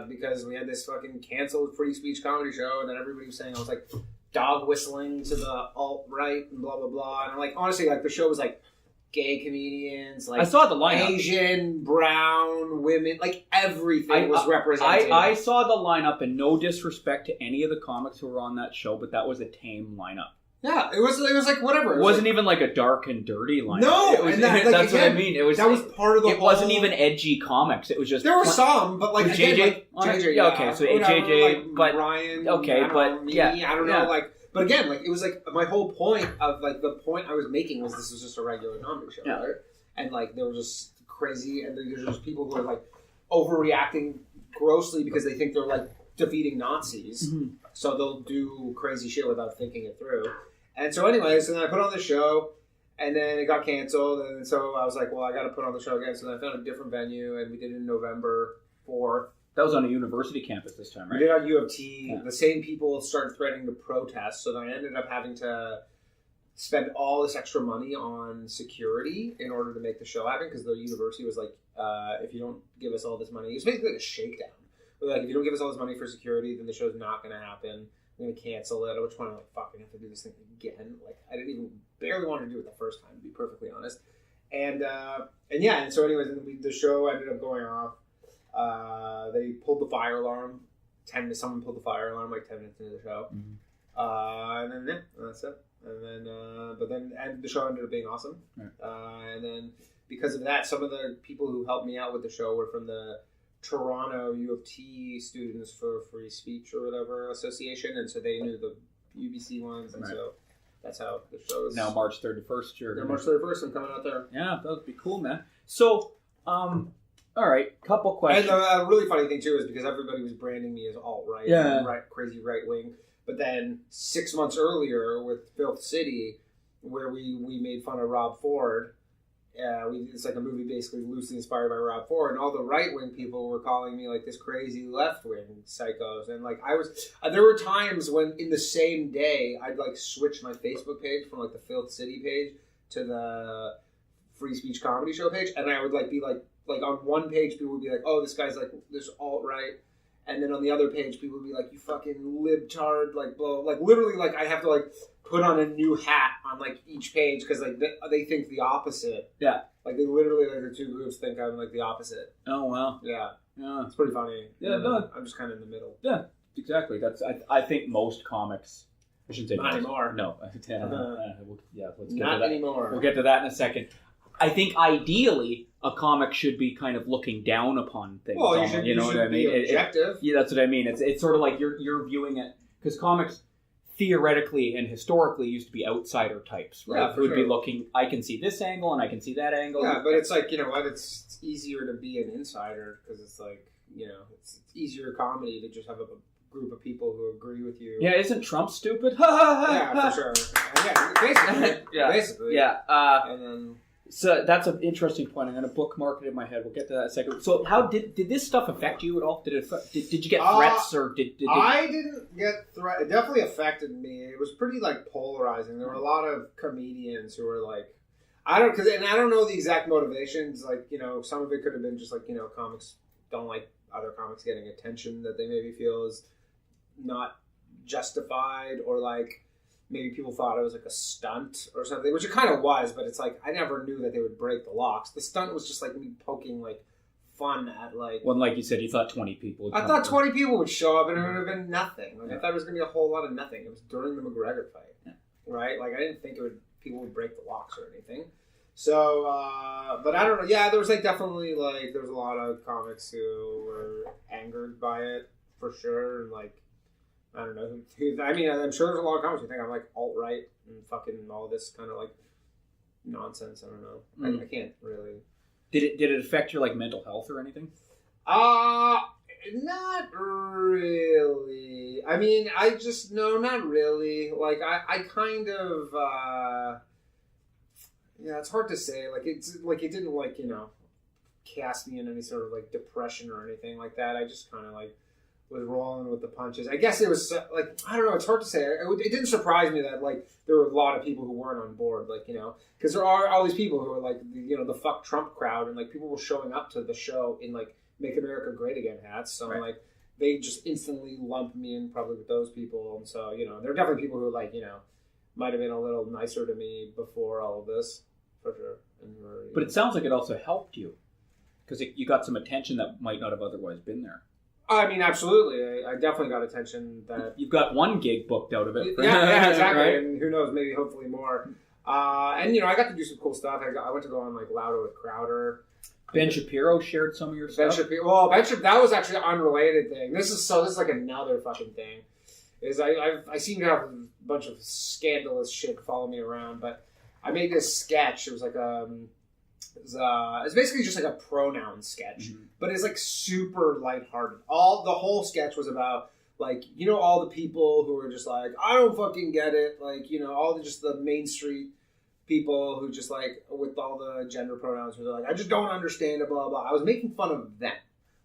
Because we had this fucking canceled free speech comedy show, and then everybody was saying I was, like, dog whistling to the alt-right and blah, blah, blah. And I'm like, honestly, like, the show was, like, gay comedians, like, I saw the lineup. Asian, brown, women, like, everything was represented. I saw the lineup, and no disrespect to any of the comics who were on that show, but that was a tame lineup. Yeah, it was like whatever. It wasn't even like a dark and dirty lineup. No, that's what I mean. It was part of the. It wasn't even edgy comics. It was just there were some, but like JJ. JJ, okay, so JJ, like, but Ryan. Okay, but me, I don't know, like. But again, like, it was like my whole point of, like, the point I was making was this was just a regular comedy show, right? And, like, there were just crazy, and there's just people who are, like, overreacting grossly because they think they're, like, defeating Nazis. Mm-hmm. So they'll do crazy shit without thinking it through. And so anyway, so then I put on the show, and then it got canceled. And so I was like, well, I got to put on the show again. So then I found a different venue, and we did it in November 4th. That was on a university campus this time, right? We did it on U of T. Yeah. The same people started threatening to protest. So then I ended up having to spend all this extra money on security in order to make the show happen, because the university was like, if you don't give us all this money, it's basically like a shakedown. But like, if you don't give us all this money for security, then the show's not going to happen. We're going to cancel it. At which point I'm like, fuck, I have to do this thing again. Like, I didn't even barely want to do it the first time, to be perfectly honest. And so anyways, the show ended up going off. They pulled the fire alarm. Someone pulled the fire alarm like 10 minutes into the show. Mm-hmm. And then that's it. And then, the show ended up being awesome. Right. And then because of that, some of the people who helped me out with the show were from the Toronto U of T Students for Free Speech or whatever association, and so they knew the UBC ones, and so that's how the show is. Now March 31st, March 31st, I'm coming out there. Yeah, that would be cool, man. So, all right, couple questions. And the really funny thing too is because everybody was branding me as alt-right, crazy right-wing, but then 6 months earlier with Filth City, where we made fun of Rob Ford. It's like a movie basically loosely inspired by Rob Ford, and all the right-wing people were calling me like this crazy left-wing psychos, and like there were times when in the same day I'd like switch my Facebook page from like the Filth City page to the Free Speech Comedy Show page, and I would like be like on one page people would be like, oh, this guy's like this alt-right, and then on the other page people would be like, you fucking libtard, like blah, like literally like I have to like put on a new hat on like each page because like they think the opposite. Yeah. Like they literally like the two groups think I'm like the opposite. Oh wow. Yeah. Yeah. It's pretty funny. Yeah. No. I'm just kind of in the middle. Yeah. Exactly. That's I think most comics. I shouldn't say not anymore. No. Let's get not to that. Anymore. We'll get to that in a second. I think ideally a comic should be kind of looking down upon things. Well, you should what I mean? Objective. Yeah, that's what I mean. It's sort of like you're viewing it because comics theoretically and historically used to be outsider types, right? Yeah, Who'd be looking, I can see this angle and I can see that angle. Yeah, but it's like, you know what, it's easier to be an insider because it's like, you know, it's easier comedy to just have a group of people who agree with you. Yeah, isn't Trump stupid? Yeah, for sure. Yeah, basically. Yeah. And then... So that's an interesting point. I'm going to bookmark it in my head. We'll get to that in a second. So, how did this stuff affect you at all? Did you get threats or did I didn't get threats. It definitely affected me. It was pretty like polarizing. There were a lot of comedians who were like, I don't know the exact motivations. Like, you know, some of it could have been just like, you know, comics don't like other comics getting attention that they maybe feel is not justified, or like maybe people thought it was like a stunt or something, which it kind of was, but it's like I never knew that they would break the locks. The stunt was just like me poking like fun at like... Well, like you said, you thought 20 people would I thought 20 people would show up and it would have been nothing. Like I thought it was going to be a whole lot of nothing. It was during the McGregor fight, right? Like I didn't think people would break the locks or anything. So, but I don't know. Yeah, there was like definitely like there was a lot of comics who were angered by it for sure, and like I don't know. I mean, I'm sure there's a lot of comics who think I'm like alt-right and fucking all this kind of like nonsense. I don't know. I can't really. Did it affect your like mental health or anything? Not really. I mean, not really. Like I kind of. Yeah, it's hard to say. Like it's like it didn't like, you know, cast me in any sort of like depression or anything like that. I just kind of like was rolling with the punches. I guess it was like, I don't know, it's hard to say. It didn't surprise me that like there were a lot of people who weren't on board, like, you know, because there are all these people who are like, you know, the fuck Trump crowd, and like people were showing up to the show in like Make America Great Again hats. So like they just instantly lumped me in probably with those people. And so, you know, there are definitely people who like, you know, might have been a little nicer to me before all of this, for sure. But it sounds like it also helped you because you got some attention that might not have otherwise been there. I mean, absolutely. I definitely got attention that... You've got one gig booked out of it. Yeah, exactly. Right? And who knows, maybe hopefully more. And, you know, I got to do some cool stuff. I went to go on, like, Louder with Crowder. Ben Shapiro shared some of your stuff? Ben Shapiro, that was actually an unrelated thing. This is like another fucking thing. I seem to have a bunch of scandalous shit follow me around, but I made this sketch. It was like It's basically just like a pronoun sketch, but it's like super lighthearted. The whole sketch was about like, you know, all the people who are just like, I don't fucking get it. Like, you know, just the Main Street people who just like, with all the gender pronouns, who they're like, I just don't understand it, blah, blah. I was making fun of them.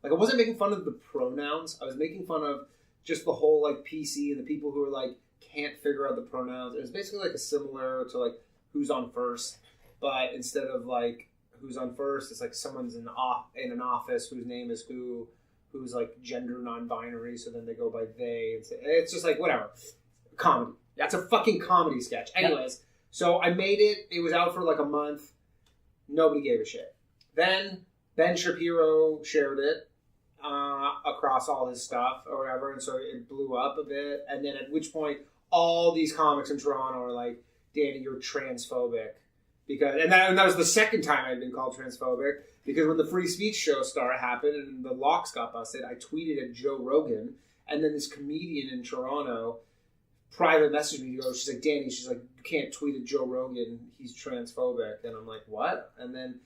Like, I wasn't making fun of the pronouns. I was making fun of just the whole like PC and the people who are like, can't figure out the pronouns. It was basically like a similar to like Who's on First, but instead of like Who's on First, it's like someone's in an office whose name is who's like gender non-binary, so then they go by they. It's just like whatever. Comedy. That's a fucking comedy sketch. Anyways, so I made it. It was out for like a month. Nobody gave a shit. Then Ben Shapiro shared it across all his stuff or whatever, and so it blew up a bit. And then at which point, all these comics in Toronto are like, Danny, you're transphobic. And that was the second time I'd been called transphobic, because when the free speech show happened and the locks got busted, I tweeted at Joe Rogan, and then this comedian in Toronto private messaged me. She's like, Danny, she's like, you can't tweet at Joe Rogan, he's transphobic. And I'm like, what? And then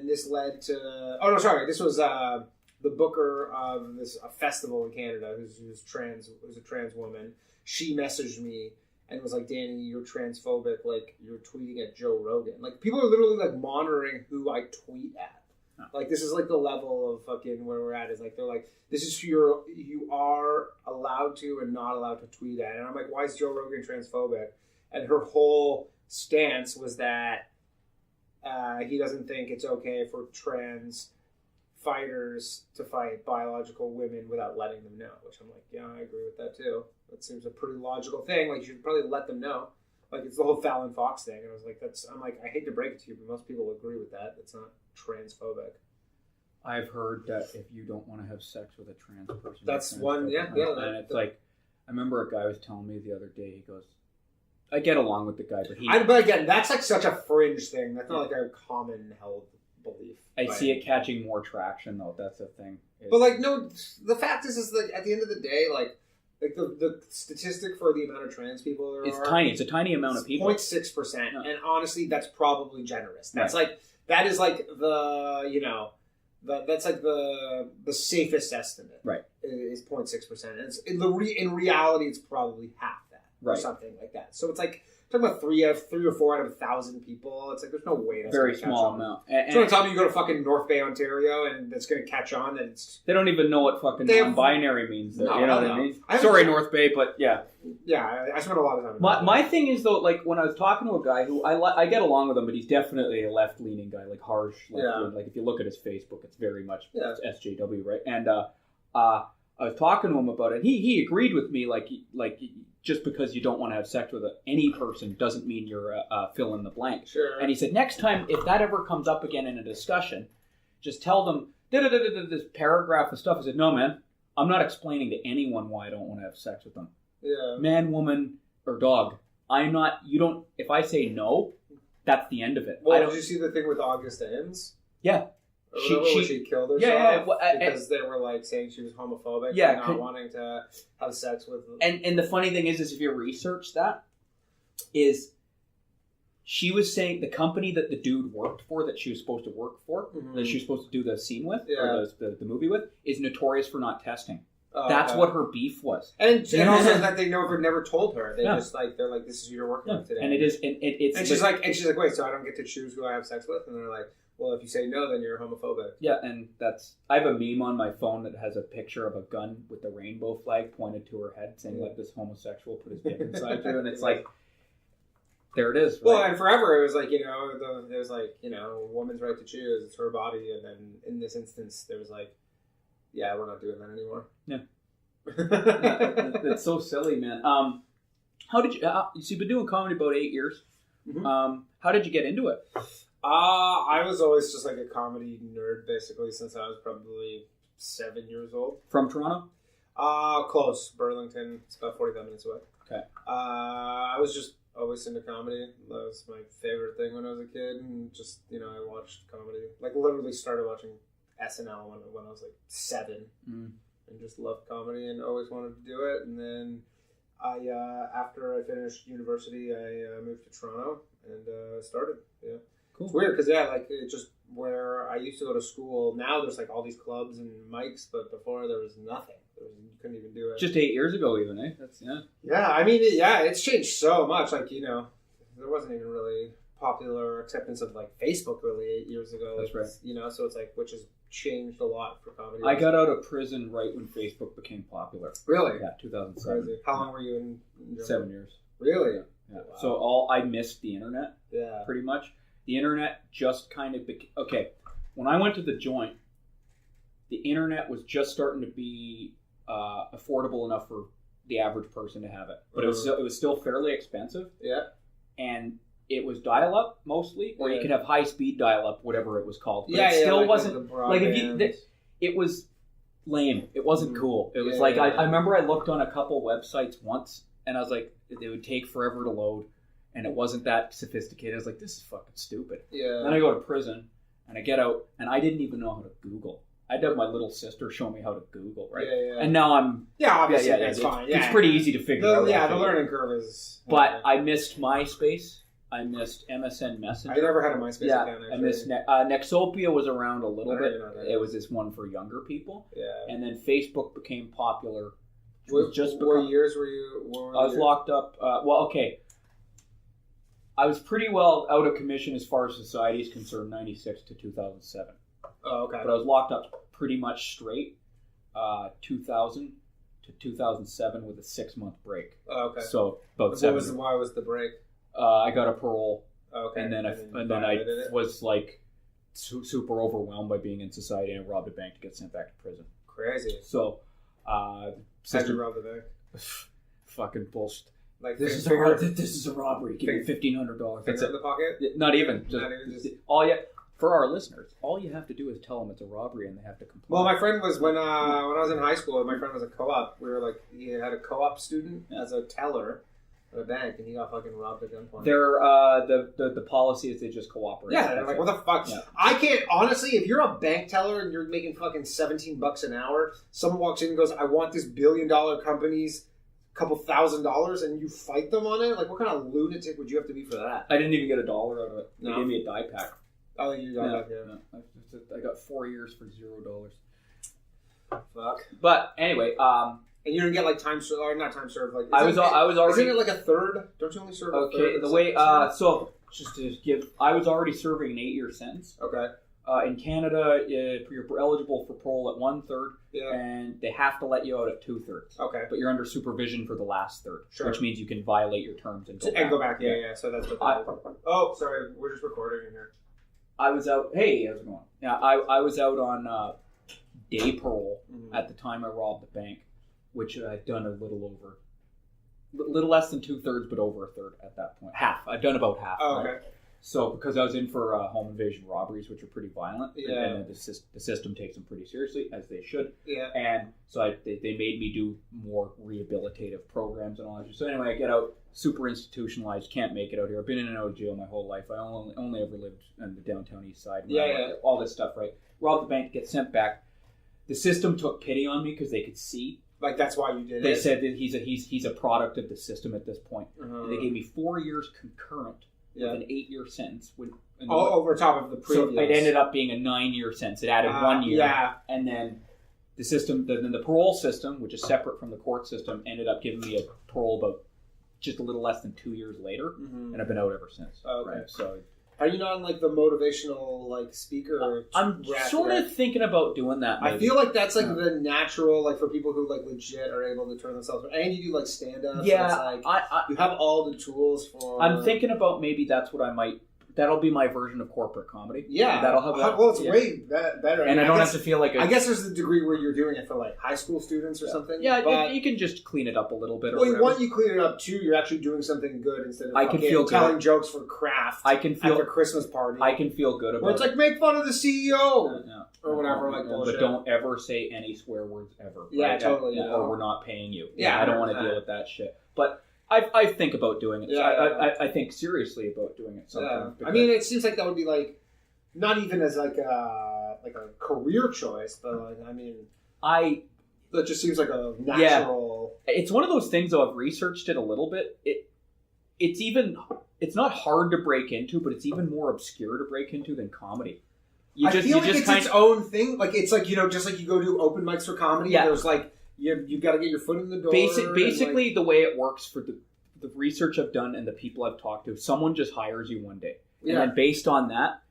this led to, oh no, sorry, this was the booker of a festival in Canada who's a trans woman. She messaged me and was like, Danny, you're transphobic, like, you're tweeting at Joe Rogan. Like, people are literally, like, monitoring who I tweet at. Oh. Like, this is, like, the level of fucking where we're at. Is like, they're like, this is who you are allowed to and not allowed to tweet at. And I'm like, why is Joe Rogan transphobic? And her whole stance was that he doesn't think it's okay for trans fighters to fight biological women without letting them know. Which I'm like, yeah, I agree with that, too. That seems a pretty logical thing. Like, you should probably let them know. Like, it's the whole Fallon Fox thing. And I was like, I'm like, I hate to break it to you, but most people agree with that. That's not transphobic. I've heard that if you don't want to have sex with a trans person, that's one, yeah. And it's like, I remember a guy was telling me the other day, he goes, I get along with the guy, but but again, that's like such a fringe thing. That's not like a common held belief. I see it catching more traction, though. That's the thing. But, like, no, the fact is like, at the end of the day, like the statistic for the amount of trans people there are... tiny. It's a tiny amount of people. 0.6%. No. And honestly, that's probably generous. That's right. That is like the, you know... That's like the safest estimate. Right. Is 0.6%. And it's, in reality, it's probably half that. Right. Or something like that. So it's like, talking about 3 or 4 out of 1,000 people. It's like, there's no way that's very small amount. And so tell me you go to fucking North Bay, Ontario, and that's going to catch on. That it's they don't even know what fucking non-binary means. There, no, you know what I mean? Sorry, North Bay, but yeah. Yeah, I spent a lot of time. My thing is though, like when I was talking to a guy who I get along with him, but he's definitely a left-leaning guy, like harsh left-leaning. Like if you look at his Facebook, it's very much SJW, right? And I was talking to him about it. He agreed with me, like just because you don't want to have sex with any person doesn't mean you're fill in the blank. Sure. And he said, next time, if that ever comes up again in a discussion, just tell them this paragraph of stuff. I said, no, man, I'm not explaining to anyone why I don't want to have sex with them. Yeah. Man, woman, or dog. If I say no, that's the end of it. Well, did you see the thing with August Ames? Yeah. She killed herself because they were like saying she was homophobic and not wanting to have sex with them. And the funny thing is if you research that, is she was saying the company that the dude worked for, that she was supposed to work for, that she was supposed to do the scene with, or the movie with, is notorious for not testing. That's what her beef was. And also that they never told her. They just like, they're like, this is who you're working with today. And it is, it's... And she's like, wait, so I don't get to choose who I have sex with? And they're like, well, if you say no, then you're homophobic. Yeah, and I have a meme on my phone that has a picture of a gun with the rainbow flag pointed to her head saying, like, this homosexual put his dick inside you. And it's like, there it is. Right? Well, and forever it was like, it was like, a woman's right to choose. It's her body. And then in this instance, there was like, yeah, we're not doing that anymore. Yeah. That's so silly, man. How did you, you've been doing comedy about 8 years. Mm-hmm. How did you get into it? I was always just like a comedy nerd, basically, since I was probably 7 years old. From Toronto? Close. Burlington. It's about 45 minutes away. Okay. I was just always into comedy. That was my favorite thing when I was a kid. And just, I watched comedy. Like, literally started watching SNL when I was like 7. And just loved comedy and always wanted to do it. And then after I finished university, I moved to Toronto and started. Yeah. Cool. It's weird because like it just where I used to go to school. Now there's like all these clubs and mics, but before there was nothing. You couldn't even do it. Just 8 years ago, even, eh? That's Yeah, I mean, it's changed so much. Like there wasn't even really popular acceptance of like Facebook really 8 years ago. That's right. So it's like which has changed a lot for comedy. I got out of prison right when Facebook became popular. Really? Yeah, 2007. Crazy. How long were you in Germany? 7 years. Really? Yeah. Wow. So I missed the internet. Yeah. Pretty much. The internet just kind of okay. When I went to the joint, the internet was just starting to be affordable enough for the average person to have it, but it was still fairly expensive. Yeah. And it was dial-up mostly, or you could have high-speed dial-up, whatever it was called. But it still wasn't like it was lame. It wasn't cool. It was I remember I looked on a couple websites once, and I was like, it would take forever to load, and it wasn't that sophisticated. I was like, this is fucking stupid. Yeah. Then I go to prison, and I get out, and I didn't even know how to Google. I had to have my little sister show me how to Google, right? Yeah. And now I'm obviously it's fine. Yeah, it's pretty easy to figure out. Yeah, the learning curve is. But I missed MySpace. I missed MSN Messenger. I never had a MySpace account. Actually. I missed Nexopia was around a little bit. It was this one for younger people. Yeah. And then Facebook became popular. What years were you? I was locked up. I was pretty well out of commission as far as society is concerned, 96 to 2007. Oh, okay. But I was locked up pretty much straight, 2000 to 2007 with a 6-month break. Oh, okay. So about 7. Why was the break? I got a parole. Okay. And then I was like super overwhelmed by being in society and robbed a bank to get sent back to prison. Crazy. So, how'd you rob the bank? Fucking bullshit. Like this is a robbery. Give me $1,500. Finger in the pocket? Not even. Just for our listeners, all you have to do is tell them it's a robbery and they have to comply. Well, my friend was when I was in high school. My friend was a co-op. He had a co-op student as a teller at a bank, and he got fucking robbed at gunpoint. The policy is they just cooperate. Yeah, they're like, what the fuck? Yeah. I can't honestly. If you're a bank teller and you're making fucking $17 an hour, someone walks in and goes, "I want this $1 billion company's couple $1,000," and you fight them on it. Like, what kind of lunatic would you have to be for that? I didn't even get $1 out of it. They No. gave me a die pack. Oh, you got that? Yeah. I got 4 years for $0. Fuck. But anyway, and you didn't get like time served, or not time served. Like I was already. Isn't it like a third? Don't you only serve a third? Okay, the way so just to give, I was already serving an 8-year sentence. Okay. In Canada, you're eligible for parole at 1/3, and they have to let you out at 2/3. Okay. But you're under supervision for the last third, sure. Which means you can violate your terms and go back. Yeah. So that's what. Oh, sorry, we're just recording in here. I was out. Hey, how's it going? Yeah, I was out on day parole at the time I robbed the bank, which I'd done a little less than 2/3, but over a third at that point. Half. I'd done about half. Oh, okay. Right? So because I was in for home invasion robberies, which are pretty violent, and the system takes them pretty seriously, as they should. Yeah. And so they made me do more rehabilitative programs and all that. So anyway, I get out, super institutionalized, can't make it out here. I've been in and out of jail my whole life. I only ever lived on the downtown east side. All this stuff, right? Robbed the bank, get sent back. The system took pity on me because they could see. Like, that's why you did it? They said that he's a product of the system at this point. Uh-huh. They gave me 4 years concurrent with an 8-year sentence. Over top of the previous. So it ended up being a 9-year sentence. It added 1 year. Yeah. And then the system, the parole system, which is separate from the court system, ended up giving me a parole about just a little less than 2 years later. Mm-hmm. And I've been out ever since. Oh, okay. Right? So, are you not like the motivational speaker? I'm sort of thinking about doing that. Maybe. I feel like that's the natural for people who legit are able to turn themselves around. And you do stand up. Yeah, so you have all the tools for. I'm thinking about maybe that's what I might. That'll be my version of corporate comedy. Yeah, that'll have that. Well, it's way better, and I don't have to feel like. I guess there's the degree where you're doing it for high school students or something. Yeah, but you can just clean it up a little bit. Well, once you clean it up too, you're actually doing something good instead of I can feel telling good. Jokes for craft. I can feel at a Christmas party. I can feel good about. Where it's make fun of the CEO or whatever, bullshit. But don't ever say any swear words ever. Yeah, right? totally. Or we're not paying you. Yeah, I don't want to deal with that shit. But I think about doing it. Yeah, I think seriously about doing it sometimes. Yeah. I mean, it seems like that would be not even as a career choice, but that just seems like a natural. Yeah. It's one of those things though. I've researched it a little bit. It's even it's not hard to break into, but it's even more obscure to break into than comedy. I feel like it's its own thing. Like it's like, just like you go do open mics for comedy. Yeah. There's like you got to get your foot in the door. Basically, like, the way it works for the research I've done and the people I've talked to, someone just hires you one day, and then based on that,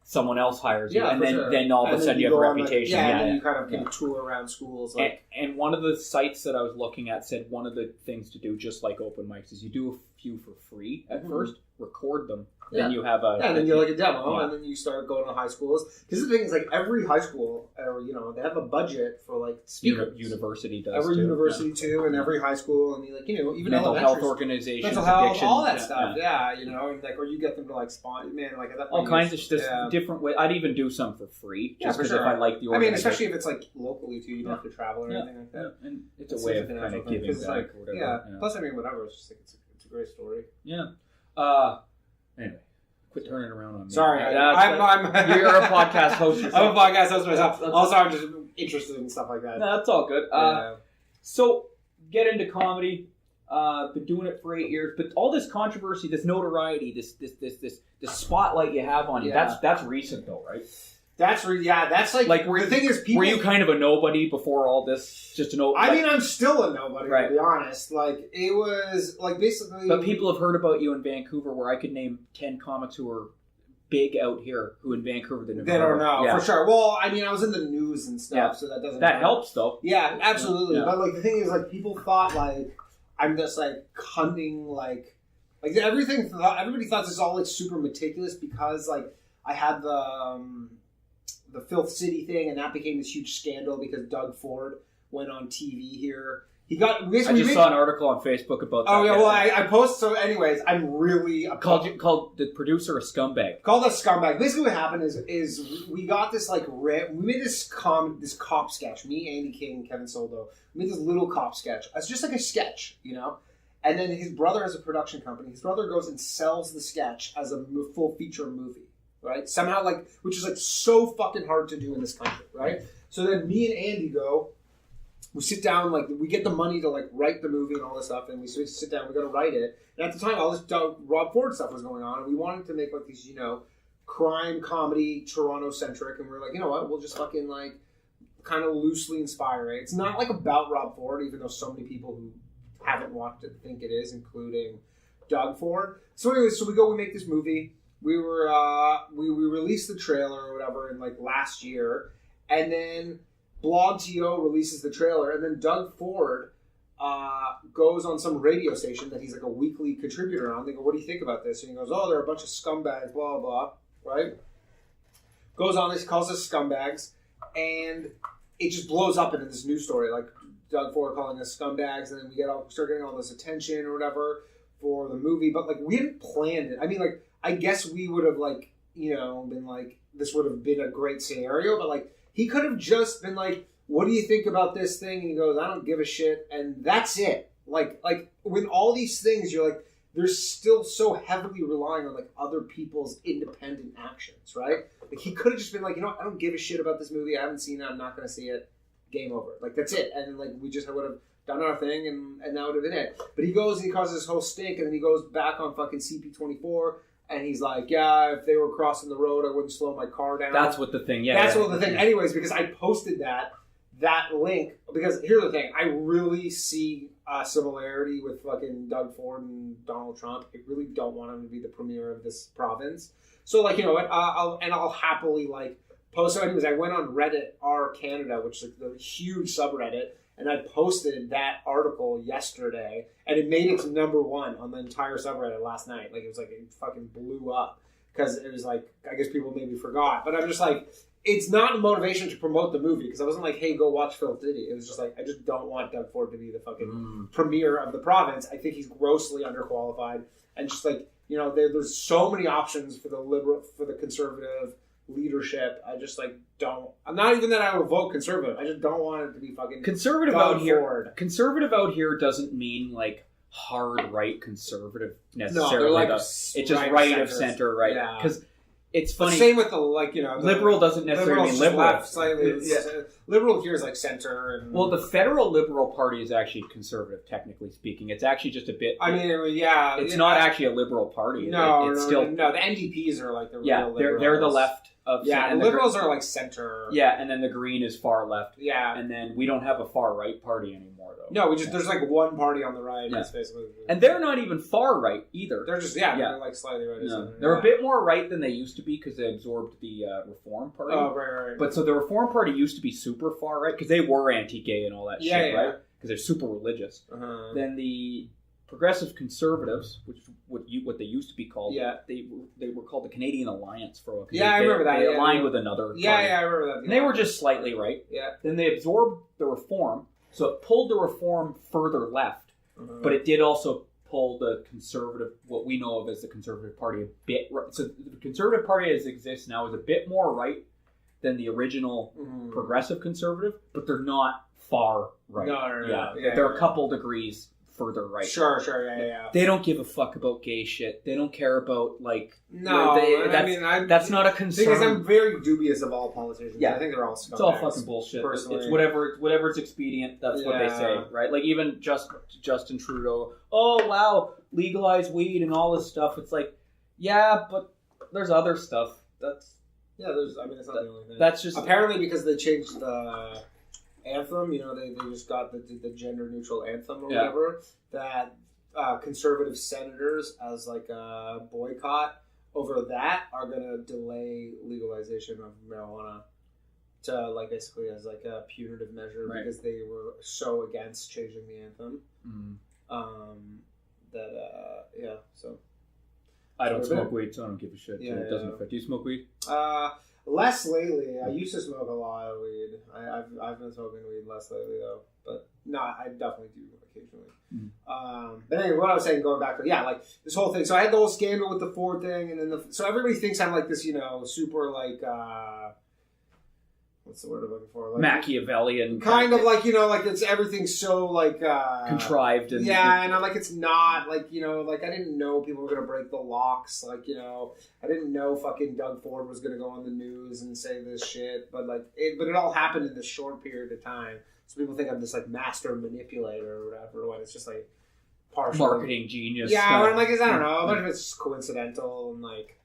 someone else hires you, and then all of a sudden you have a reputation. And then you kind of can tour around schools. Like, and one of the sites that I was looking at said one of the things to do, just like open mics, is you do a few for free at first, record them, then you have and then you're like a demo, and then you start going to high schools. Because the thing is, like every high school, or they have a budget for like speakers. University does every university too, and every high school, and even mental health organizations, mental health, all that stuff. And like, or you get them to like sponsor, like that. All kinds of different ways. I'd even do some for free, just because if I like the organization. Especially if it's like locally too, you don't have to travel or anything like that. And it's a way of kind of giving back or whatever. Plus, whatever. It's just like it's a great story. Yeah. Anyway, quit turning around on me. Sorry, I'm you're a podcast host. I'm a podcast host myself. Also, I'm just interested in stuff like that. No, that's all good. So, get into comedy. Been doing it for 8 years, but all this controversy, this notoriety, this spotlight you have on you, that's recent though, right? That's like the thing is, people. Were you kind of a nobody before all this? Just a nobody. I'm still a nobody, to be honest. Like it was like basically. But people have heard about you in Vancouver, where I could name 10 comics who are big out here, who in Vancouver they don't know for sure. Well, I was in the news and stuff, so that doesn't. That helps though. Yeah, absolutely. Yeah. But like the thing is, like people thought like I'm just like hunting like everything. Everybody thought this was all like super meticulous because like I had the Filth City thing, and that became this huge scandal because Doug Ford went on TV here. I just saw an article on Facebook about that. Oh yeah, well I post. So, anyways, I'm really called the producer a scumbag. Called a scumbag. Basically, what happened is we got this like we made this cop sketch. Me, Andy King, Kevin Soldo. We made this little cop sketch. It's just like a sketch, And then his brother has a production company. His brother goes and sells the sketch as a full feature movie. Right? Somehow, which is so fucking hard to do in this country, right? So then me and Andy we sit down, we get the money to write the movie and all this stuff, and we sit down, we got to write it. And at the time, all this Rob Ford stuff was going on, and we wanted to make these, crime comedy, Toronto centric, and we were like, you know what? We'll just fucking kind of loosely inspire it. It's not about Rob Ford, even though so many people who haven't watched it think it is, including Doug Ford. So anyways, we make this movie. We released the trailer or whatever in last year, and then BlogTO releases the trailer, and then Doug Ford goes on some radio station that he's a weekly contributor on. They go, "What do you think about this?" And he goes, "Oh, they're a bunch of scumbags, blah blah blah." Right? Goes on this, calls us scumbags, and it just blows up into this news story, Doug Ford calling us scumbags, and then we start getting all this attention or whatever for the movie, but we hadn't planned it. I guess we would have been this would have been a great scenario, but he could have just been "What do you think about this thing?" And he goes, "I don't give a shit," and that's it. With all these things, you're they're still so heavily relying on other people's independent actions, right? He could have just been I don't give a shit about this movie. I haven't seen it. I'm not going to see it. Game over. That's it. And we just would have done our thing, and that would have been it. But he goes and he causes this whole stink, and then he goes back on fucking CP24. And he's yeah, if they were crossing the road, I wouldn't slow my car down. That's what the thing, That's what the thing. Anyways, because I posted that link, because here's the thing. I really see a similarity with fucking Doug Ford and Donald Trump. I really don't want him to be the premier of this province. So, you know what? I'll happily, post. So anyways, I went on Reddit R Canada, which is the huge subreddit, and I posted that article yesterday, and it made it to #1 on the entire subreddit last night. It fucking blew up because it was I guess people maybe forgot, but I'm just it's not a motivation to promote the movie because I wasn't hey, go watch Filth City. It was just I just don't want Doug Ford to be the fucking premier of the province. I think he's grossly underqualified, and just there's so many options for the conservative leadership. I just don't. I'm not even that I would vote conservative. I just don't want it to be fucking conservative Doug out here. Ford. Conservative out here doesn't mean hard right conservative necessarily. No, they're it's just right of center, right? Because it's funny. But same with the liberal doesn't necessarily mean liberal. Left, slightly, liberal here is like center. And well, the federal Liberal Party is actually conservative, technically speaking. It's actually just a bit. I mean, yeah, it's not actually a liberal party. No, it's still no. The NDPs are like the real liberals. they're the left of and the liberals are like center. Yeah, and then the green is far left. Yeah, and then we don't have a far right party anymore, though. No, there's like one party on the right. Yeah. Basically, and they're not even far right either. They're just they're like slightly right. No. They're a bit more right than they used to be because they absorbed the Reform Party. Oh, right. But so the Reform Party used to be super far right because they were anti-gay and all that shit, right? Because they're super religious. Uh-huh. Then the Progressive Conservatives, which what they used to be called, they were called the Canadian Alliance for a while. Yeah, I remember that. They aligned with another party. Yeah, I remember that. And they were just slightly right. Yeah. Then they absorbed the Reform, so it pulled the Reform further left, but it did also pull the Conservative, what we know of as the Conservative Party, a bit right. So the Conservative Party as it exists now is a bit more right than the original Progressive Conservative, but they're not far right. No. They're a couple degrees further right. Sure, yeah. They don't give a fuck about gay shit. They don't care about, like... No, that's not a concern. Because I'm very dubious of all politicians. Yeah. I think they're all scumbags. It's all fucking bullshit. Personally. It's whatever's expedient, that's what they say, right? Like, even Justin Trudeau, oh, wow, legalize weed and all this stuff. It's like, yeah, but there's other stuff. That's... Yeah, it's not the only thing. That's just... Apparently, because they changed the... anthem, they just got the gender neutral anthem or whatever, that conservative senators as like a boycott over that are going to delay legalization of marijuana to like basically as like a punitive measure because they were so against changing the anthem. So I don't smoke weed, so I don't give a shit. Yeah, it doesn't affect. Do you smoke weed? Less lately. I used to smoke a lot of weed. I've been smoking weed less lately though. But no, I definitely do occasionally. But anyway, what I was saying, going back to like this whole thing. So I had the whole scandal with the Ford thing, and then so everybody thinks I'm like this, super like what's the word I'm looking for? Like, Machiavellian. Kind of like, like it's everything's so like contrived and and I'm like it's not like, like I didn't know people were gonna break the locks, like, I didn't know fucking Doug Ford was gonna go on the news and say this shit, but it all happened in this short period of time. So people think I'm this like master manipulator or whatever, when it's just like partial marketing genius. Yeah, when I'm like, I don't know, a bunch of it's just coincidental and like.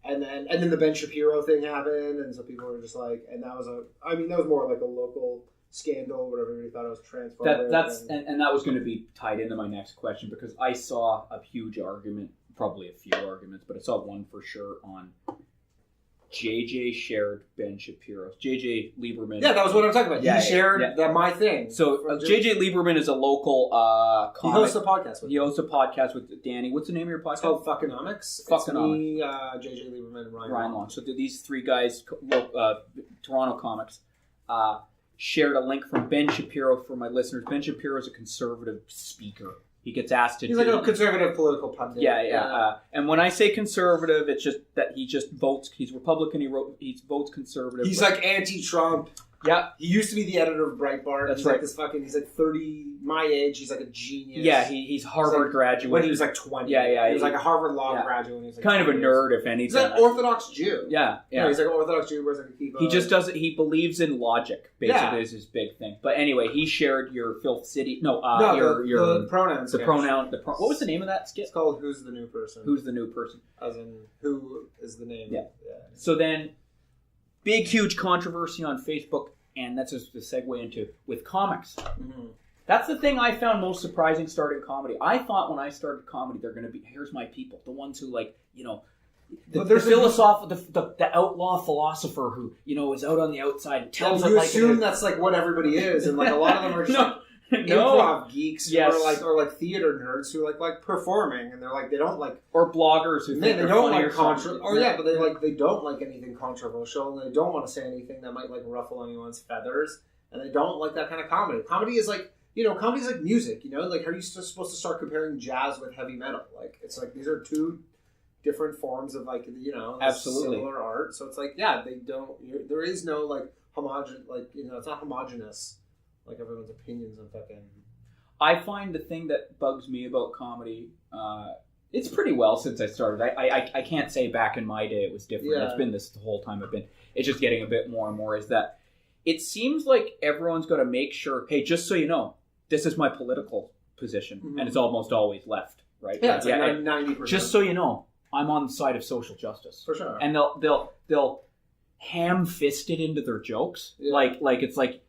And then the Ben Shapiro thing happened, and so people were just like, and that was more like a local scandal where everybody thought it was transphobic. And that was going to be tied into my next question, because I saw a huge argument, probably a few arguments, but I saw one for sure on JJ shared Ben Shapiro's. JJ Lieberman. Yeah, that was what I'm talking about. He shared my thing. So JJ Lieberman is a local comic. He hosts a podcast with He hosts a podcast with Danny. What's the name of your podcast? It's called Fuckonomics. Fuckonomics. It's me, JJ Lieberman, and Ryan Long. So these three guys, Toronto comics, shared a link from Ben Shapiro for my listeners. Ben Shapiro is a conservative speaker. He gets asked to He's like a conservative political pundit. Yeah. And when I say conservative, it's just that he just votes. He's Republican. He votes conservative. He's like anti-Trump. Yeah. He used to be the editor of Breitbart. That's he's right. Like this he's like 30, my age. He's like a genius. Yeah, he's Harvard graduate. When he was like 20. Yeah. He was like a Harvard law graduate when he was like kind 20 of a nerd, if anything. He's like an Orthodox Jew. Yeah. He's like an Orthodox Jew, wears like a kippah. He just doesn't, he believes in logic, basically, is his big thing. But anyway, he shared your Filth City, the pronouns. The pronoun, what was the name of that skit? It's called Who's the New Person? Who's the New Person? As in, who is the name? Yeah. So then, big, huge controversy on Facebook, and that's just a segue into with comics. Mm-hmm. That's the thing I found most surprising starting comedy. I thought when I started comedy, they're going to be, here's my people, the ones who the outlaw philosopher who, is out on the outside and tells you assume that's like what everybody is, and like a lot of them are just improv geeks or like theater nerds who like performing, and they're like they don't like, or bloggers who think they don't like but they don't like anything controversial, and they don't want to say anything that might like ruffle anyone's feathers, and they don't like that kind of comedy. Comedy is like, comedy is like music, like how are you supposed to start comparing jazz with heavy metal? Like it's like these are two different forms of like absolutely similar art. So it's like there is no like it's not homogenous like everyone's opinions on fucking. I find the thing that bugs me about comedy It's pretty well since I started. I can't say back in my day it was different. Yeah. It's been this the whole time I've been. It's just getting a bit more and more. Is that it seems like everyone's got to make sure. Hey, just so you know, this is my political position, and it's almost always left, right? Yeah, it's like 90%. Just so you know, I'm on the side of social justice for sure. And they'll ham-fist it into their jokes, like it's like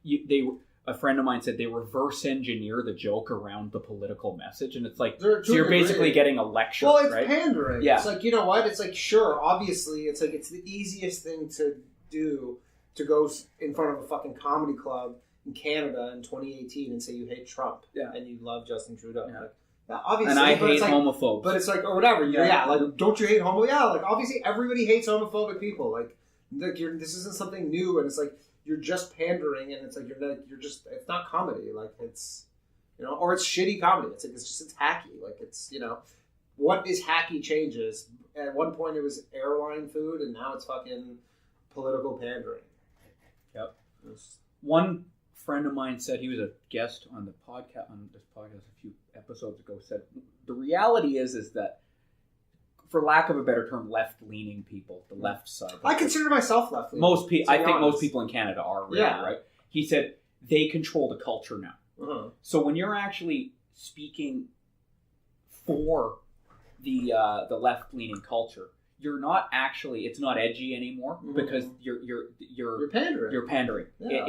a friend of mine said they reverse engineer the joke around the political message, and it's like so you're basically getting a lecture. Well, it's right? pandering. Yeah. It's like, you know what? It's like, sure, obviously, it's like it's the easiest thing to do to go in front of a fucking comedy club in Canada in 2018 and say you hate Trump and you love Justin Trudeau. Yeah. Like, yeah, obviously, and I hate homophobes. But it's like, or whatever. Like, don't you hate homo? Yeah, like obviously everybody hates homophobic people. Like this isn't something new, and it's like. You're just pandering, and it's like you're just. It's not comedy, like it's, or it's shitty comedy. It's like it's hacky, like it's what is hacky changes. At one point it was airline food, and now it's fucking political pandering. Yep. One friend of mine said he was a guest on this podcast a few episodes ago. Said the reality is that. For lack of a better term, left-leaning people, the left side. I consider myself left-leaning. I think most people in Canada are really, right? He said they control the culture now. Uh-huh. So when you're actually speaking for the left-leaning culture, you're not actually. It's not edgy anymore because you're pandering. You're pandering. Yeah.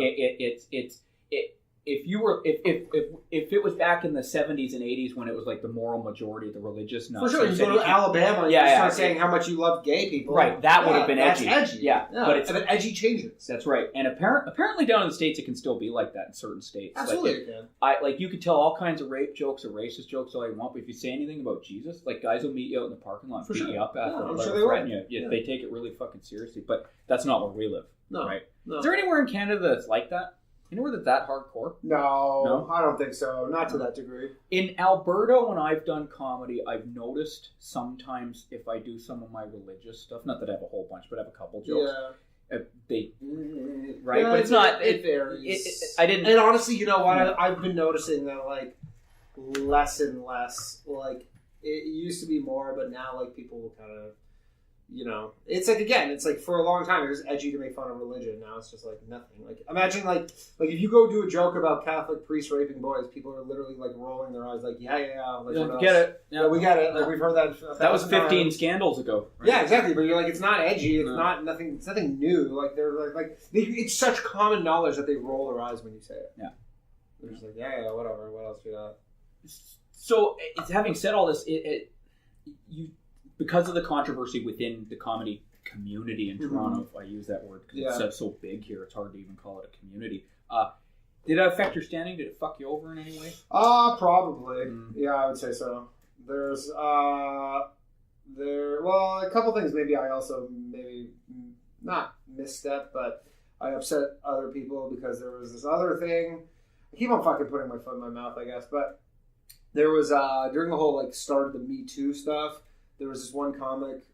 If it was back in the 70s and 80s when it was like the moral majority of the religious nuts. For sure, you go to Alabama and you start saying how much you love gay people. Right, that would have been edgy. That's edgy. Yeah. But it's edgy changes. That's right. And apparently down in the States it can still be like that in certain states. Absolutely it can. You could tell all kinds of rape jokes or racist jokes all you want, but if you say anything about Jesus, like guys will meet you out in the parking lot and beat you up after threaten you. Yeah. They take it really fucking seriously. But that's not where we live. No. Right? No. Is there anywhere in Canada that's like that? Anywhere that hardcore? No, I don't think so. Not to that degree. In Alberta, when I've done comedy, I've noticed sometimes if I do some of my religious stuff, not that I have a whole bunch, but I have a couple jokes. Yeah. Right? Yeah, but it's not. It varies. I didn't. And honestly, you know what? I've been noticing that like less and less. Like it used to be more, but now like people will kind of. It's like, again, it's like for a long time it was edgy to make fun of religion. Now it's just like nothing. Like imagine like if you go do a joke about Catholic priests raping boys, people are literally like rolling their eyes like, yeah. Like, get it. Yeah, we get it. Like we've heard that. That was 15 scandals ago. Right? Yeah, exactly. But you're like, it's not edgy. It's not nothing. It's nothing new. Like they're it's such common knowledge that they roll their eyes when you say it. Yeah. They're just like, yeah, whatever. What else we got? So having said all this, because of the controversy within the comedy community in Toronto, if I use that word, because it's so big here, it's hard to even call it a community. Did it affect your standing? Did it fuck you over in any way? Probably. Yeah, I would say so. There's, a couple things. Maybe I also, not misstep, but I upset other people because there was this other thing. I keep on fucking putting my foot in my mouth, I guess, but there was, during the whole, start of the Me Too stuff, there was this one comic,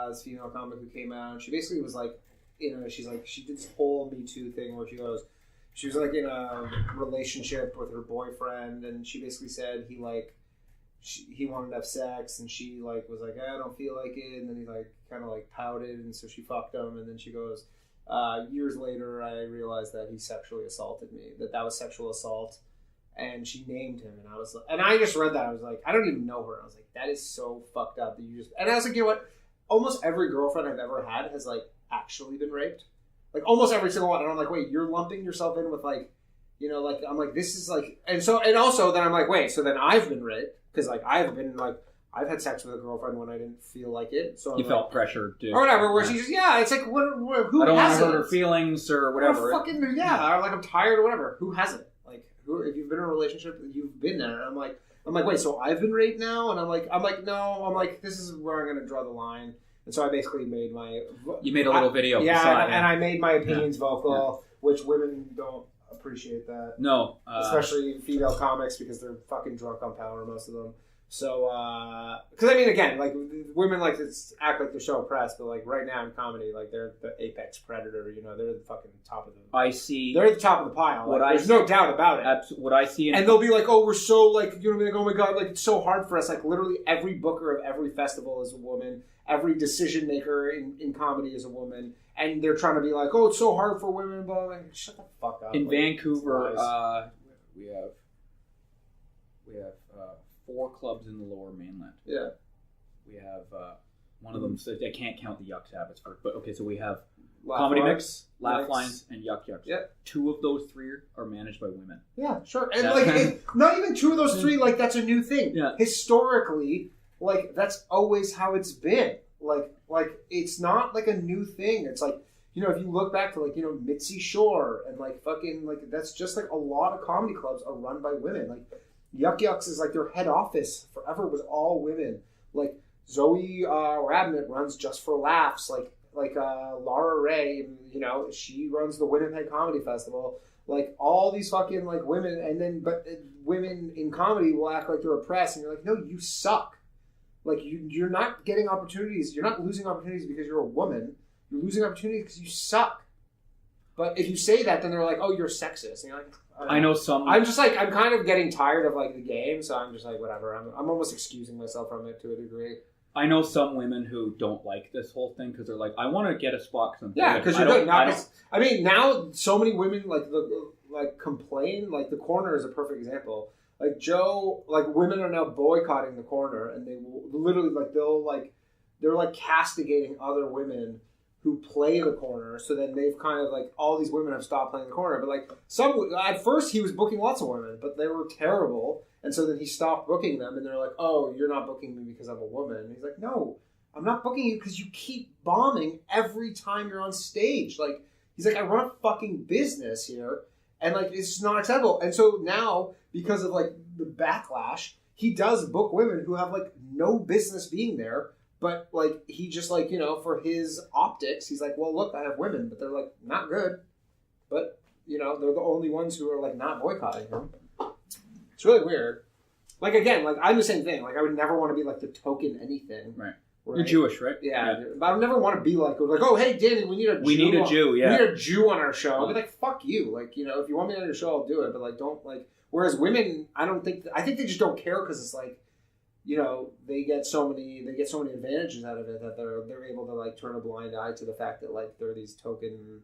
this female comic who came out, and she basically was like, she did this whole Me Too thing where she was in a relationship with her boyfriend, and she basically said he wanted to have sex, and she was like, I don't feel like it, and then he kind of pouted, and so she fucked him, and then she goes, years later, I realized that he sexually assaulted me, that was sexual assault. And she named him, and I just read that. I was like, I don't even know her. I was like, that is so fucked up that you just. And I was like, you know what? Almost every girlfriend I've ever had has actually been raped. Almost every single one. And I'm like, wait, you're lumping yourself in with I'm like, this is and also then I'm like, wait, so then I've been raped because I've had sex with a girlfriend when I didn't feel like it. So you felt pressured to, or whatever. Where she's it's like, who? I don't want to hurt her feelings or whatever. Fucking or I'm tired or whatever. Who hasn't? If you've been in a relationship, you've been there. And I'm like, wait, so I've been raped now? And I'm like, no. This is where I'm going to draw the line. And so I basically made You made a little video. And I made my opinions vocal, which women don't appreciate that. No. Especially female comics because they're fucking drunk on power, most of them. So, because I mean, again, like women like to act like they're so oppressed, but like right now in comedy, like they're the apex predator. You know, they're the fucking top of the. They're at the top of the pile. Like, there's no doubt about it. What I see, and they'll be like, "Oh, we're so like, you know, like, oh my god, like it's so hard for us." Like literally every booker of every festival is a woman. Every decision maker in comedy is a woman, and they're trying to be like, "Oh, it's so hard for women." But like, shut the fuck up. In Vancouver, we have 4 clubs in the Lower Mainland. Yeah. We have one of them. So I can't count the Yuck Sabbaths but okay. So we have Laugh Comedy Lines, Mix, Laugh Lines, and Yuck Yucks. Yeah. 2 of those 3 are managed by women. Yeah, sure. And like, not even 2 of those 3. Like, that's a new thing. Yeah. Historically, like that's always how it's been. Like it's not like a new thing. It's like, you know, if you look back to like, you know, Mitzi Shore and like fucking like that's just like a lot of comedy clubs are run by women. Like Yuck Yucks is like their head office forever was all women. Like Zoe Rabnett runs Just for Laughs. Like Laura Ray, you know, she runs the Winnipeg Comedy Festival. Like all these fucking like women, and then but women in comedy will act like they're oppressed, and you're like, no, you suck. Like you're not getting opportunities. You're not losing opportunities because you're a woman. You're losing opportunities because you suck. But if you say that, then they're like, "Oh, you're sexist." And you're like, I know some. I'm just like, I'm kind of getting tired of like the game, so I'm just like, whatever. I'm almost excusing myself from it to a degree. I know some women who don't like this whole thing because they're like, I want to get a spot because I'm yeah, because you're good. I mean, now so many women like complain. Like the Corner is a perfect example. Like Joe, like women are now boycotting the Corner, and they will literally they're like castigating other women who play the Corner. So then they've kind of like all these women have stopped playing the Corner. But like some at first he was booking lots of women, but they were terrible, and so then he stopped booking them. And they're like, "Oh, you're not booking me because I'm a woman." And he's like, "No, I'm not booking you because you keep bombing every time you're on stage." Like he's like, "I run a fucking business here." And like it's just not acceptable. And so now, because of like the backlash, he does book women who have like no business being there. But like he just like, you know, for his optics, he's like, well, look, I have women, but they're like not good. But you know, they're the only ones who are like not boycotting him. It's really weird. Like again, like I'm the same thing. Like I would never want to be like the token anything. Right. You're Jewish, right? Yeah. But I would never want to be like, oh, hey, Danny, we need a Jew. Yeah. We need a Jew on our show. I'd be like, fuck you. Like, you know, if you want me on your show, I'll do it. But like, don't like. Whereas women, I think they just don't care because it's like, you know, they get so many advantages out of it that they're able to like turn a blind eye to the fact that like there are these token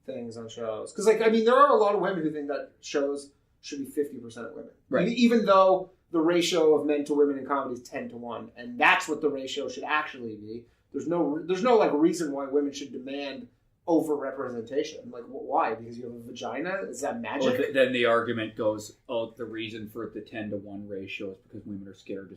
things on shows. Because like, I mean, there are a lot of women who think that shows should be 50% of women, right? Even though the ratio of men to women in comedy is 10-1, and that's what the ratio should actually be. There's no like reason why women should demand over-representation. Like, why? Because you have a vagina? Is that magic? Well, then the argument goes, oh, the reason for the 10-1 ratio is because women are scared.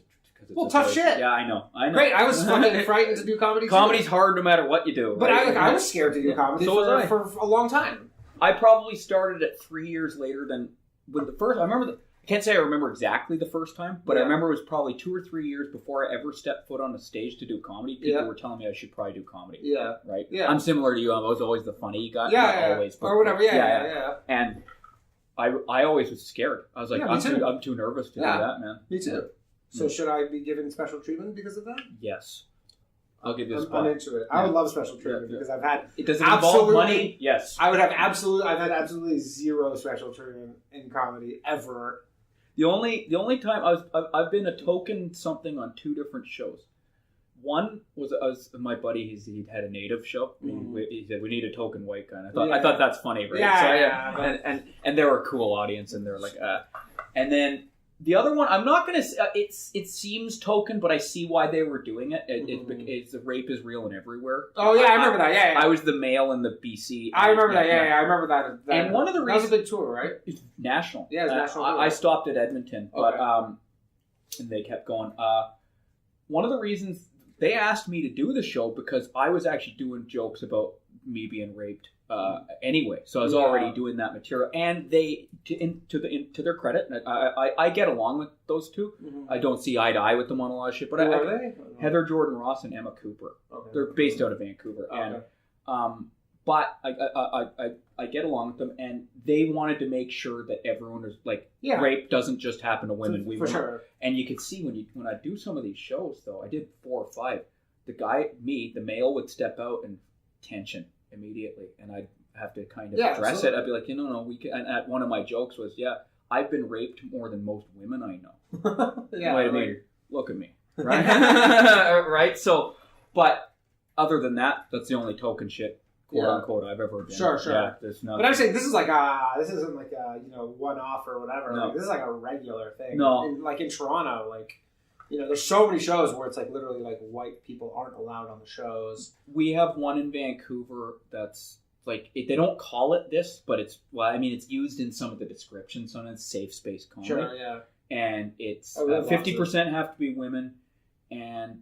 Well, tough shit. Yeah, I know. Great, I was fucking frightened to do comedy. Comedy's hard no matter what you do. But right? I was scared to do comedy for a long time. I probably started it 3 years later than with the first. I can't say I remember exactly the first time, but I remember it was probably 2 or 3 years before I ever stepped foot on a stage to do comedy. People were telling me I should probably do comedy. Yeah. Right? Yeah. I'm similar to you. I was always the funny guy. Yeah. Always. Or whatever. Yeah. And I always was scared. I was like, I'm too nervous to do that, man. Me too. So should I be given special treatment because of that? Yes. I'll give you a spot. I'm into it. I would love special treatment because I've had it doesn't involve money. Yes. I've had absolutely zero special treatment in comedy ever. The only time I've been a token something on 2 different shows. One was my buddy. He had a native show. Mm-hmm. He said we need a token white guy. And I thought that's funny, right? Yeah. And they were a cool audience, and they're like, and then the other one, I'm not gonna. It seems token, but I see why they were doing it. It's the rape is real and everywhere. Oh yeah, I remember that. Yeah. I was the male in the BC. I remember that. Yeah, I remember that. And one of the reasons that was a big tour, right? It's national. Yeah, it's national. I stopped at Edmonton, but and they kept going. One of the reasons they asked me to do the show because I was actually doing jokes about me being raped. Anyway, so I was already doing that material, and they, to their credit, I get along with those two. Mm-hmm. I don't see eye to eye with them on a lot of shit, but are they? Heather Jordan Ross and Emma Cooper. Okay. They're based out of Vancouver, and But I get along with them, and they wanted to make sure that everyone was like, rape doesn't just happen to women. For sure. And you could see when I do some of these shows, though, I did 4 or 5. The male would step out and tension immediately, and I'd have to kind of address it. I'd be like, no, we can. And one of my jokes was, I've been raped more than most women I know. Wait a minute, look at me, right? Right. So, but other than that, that's the only token shit, quote unquote, I've ever been. Sure. Yeah, there's nothing. But I'm saying this isn't like a one off or whatever. No. Like, this is like a regular thing. No. Like in Toronto, like. There's so many shows where it's like literally like white people aren't allowed on the shows. We have one in Vancouver that's like they don't call it this, but it's used in some of the descriptions on it's safe space comedy. Sure, yeah. And it's 50% have to be women, and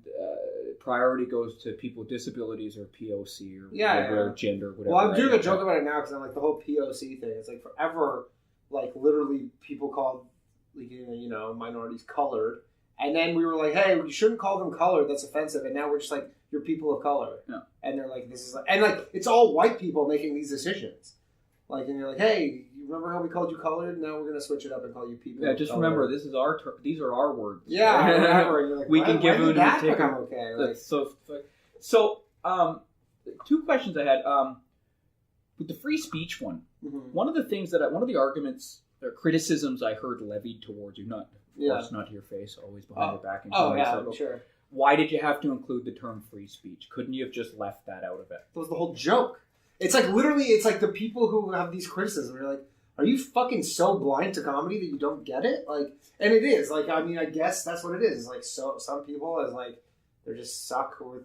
priority goes to people with disabilities or POC or whatever gender, whatever. Well, I'm doing a joke about it now because I'm like the whole POC thing. It's like forever, like literally people called minorities colored. And then we were like, hey, you shouldn't call them colored. That's offensive. And now we're just like, you're people of color. Yeah. And they're like, this is like, and like, it's all white people making these decisions. Like, and you're like, hey, you remember how we called you colored? Now we're going to switch it up and call you people of just color. remember, this is these are our words. Yeah, whatever. And you're like, we can give it that become okay? Like, so, 2 questions I had. With the free speech one, one of the arguments or criticisms I heard levied towards you, not to your face, always behind your back. And sure. Why did you have to include the term free speech? Couldn't you have just left that out of it? That was the whole joke. It's like literally, it's like the people who have these criticisms are like, are you fucking so blind to comedy that you don't get it? Like, and it is. Like, I mean, I guess that's what it is. It's like, so some people is like, they're just suck with,